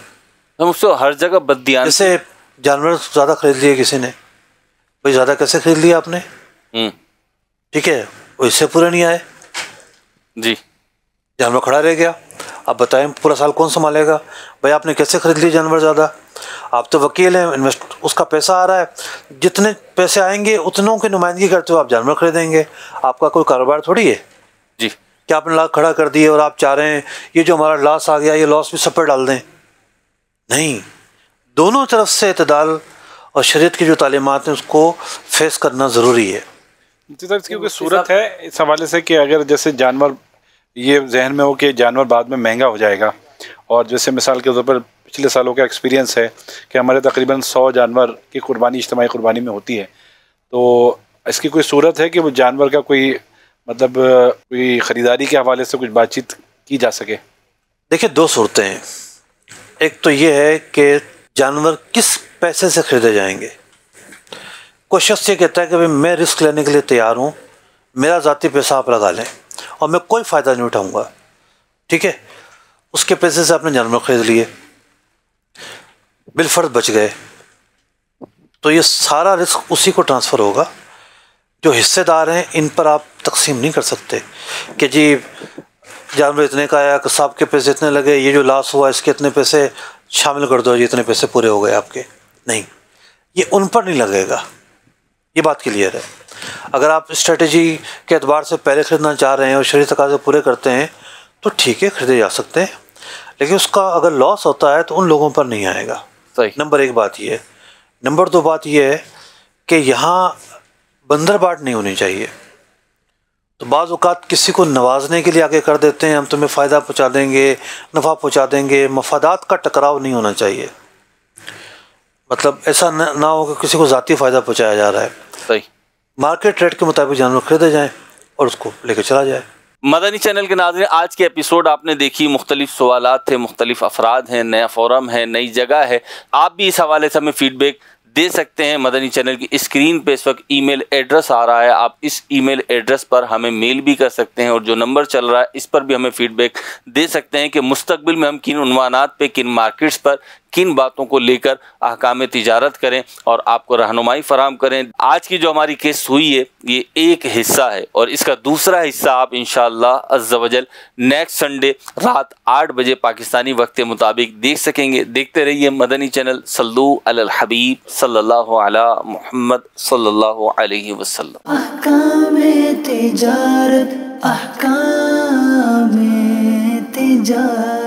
हम उसको हर जगह बददियान, जैसे जानवर ज़्यादा खरीद लिए किसी ने, भाई ज़्यादा कैसे खरीद लिया आपने, ठीक है, वो इससे पूरे नहीं आए जी, जानवर खड़ा रह गया। आप बताएं पूरा साल कौन संभालेगा? भाई आपने कैसे खरीद लिए जानवर ज़्यादा? आप तो वकील हैं, इन्वेस्ट, उसका पैसा आ रहा है, जितने पैसे आएंगे उतनों की नुमाइंदगी करते हो आप जानवर खरीदेंगे। आपका कोई कारोबार थोड़ी है जी, क्या आपने लाख खड़ा कर दिए और आप चाह रहे हैं ये जो हमारा लॉस आ गया, ये लॉस भी सब पर डाल दें? नहीं, दोनों तरफ से इत्तेदाल और शरीयत की जो तालीमात हैं उसको फेस करना ज़रूरी है। क्योंकि सूरत है इस हवाले से कि अगर जैसे जानवर, ये जहन में हो कि जानवर बाद में महंगा हो जाएगा, और जैसे मिसाल के तौर पर पिछले सालों का एक्सपीरियंस है कि हमारे तकरीबन 100 जानवर की कुर्बानी इज्तिमाई कुर्बानी में होती है, तो इसकी कोई सूरत है कि वो जानवर का कोई मतलब कोई ख़रीदारी के हवाले से कुछ बातचीत की जा सके? देखिए, दो सूरतें हैं। एक तो ये है कि जानवर किस पैसे से ख़रीदे जाएंगे। कोई शख्स ये कहता है कि भाई मैं रिस्क लेने के लिए तैयार हूँ, मेरा ज़ाती पैसा आप लगा लें और मैं कोई फ़ायदा नहीं उठाऊँगा, ठीक है, उसके पैसे से आपने जानवर खरीद लिए, बिलफर्ज बच गए, तो ये सारा रिस्क उसी को ट्रांसफ़र होगा। जो हिस्सेदार हैं इन पर आप तकसीम नहीं कर सकते कि जी जानवर इतने का आया, कसाब के पैसे इतने लगे, ये जो लॉस हुआ इसके इतने पैसे शामिल कर दो, ये इतने पैसे पूरे हो गए आपके। नहीं, ये उन पर नहीं लगेगा, ये बात क्लियर है। अगर आप स्ट्रेटजी के एतबार से पहले ख़रीदना चाह रहे हैं और शरीय तकाज़े पूरे करते हैं तो ठीक है, ख़रीदे जा सकते हैं, लेकिन उसका अगर लॉस होता है तो उन लोगों पर नहीं आएगा। सही। नंबर 1 बात ये है। नंबर 2 बात ये है कि यहाँ बंदरबाट नहीं होनी चाहिए। तो बाज़ औक़ात किसी को नवाजने के लिए आगे कर देते हैं, हम तुम्हें फ़ायदा पहुँचा देंगे, नफ़ा पहुँचा देंगे, मफादात का टकराव नहीं होना चाहिए। मतलब ऐसा ना हो कि किसी को ज़ाती फ़ायदा पहुँचाया जा रहा है। सही। मार्केट रेट के मुताबिक जानवर खरीदे जाएँ और उसको लेकर चला जाए। मदनी चैनल के नाज़रीन, आज के एपिसोड आपने देखी, मुख्तलिफ सवालात थे, मुख्तलिफ अफराद हैं, नया फोरम है, नई जगह है। आप भी इस हवाले से हमें फ़ीडबैक दे सकते हैं। मदनी चैनल की स्क्रीन पे इस वक्त ईमेल एड्रेस आ रहा है, आप इस ईमेल एड्रेस पर हमें मेल भी कर सकते हैं, और जो नंबर चल रहा है इस पर भी हमें फ़ीडबैक दे सकते हैं कि मुस्तकबिल में हम किन उन्वानात पे, किन मार्केट्स पर, किन बातों को लेकर अहकाम तिजारत करें और आपको रहनुमाई फराहम करें। आज की जो हमारी केस हुई है ये एक हिस्सा है, और इसका दूसरा हिस्सा आप इंशाअल्लाह अज़्ज़ा वजल नेक्स्ट संडे रात 8 बजे पाकिस्तानी वक्त के मुताबिक देख सकेंगे। देखते रहिए मदनी चैनल। सल्लू अलल हबीब सल्लल्लाहु अला मुहम्मद सल्लल्लाहु अलैहि वसल्लम। अहकामे तिजारत, अहकामे तिजारत।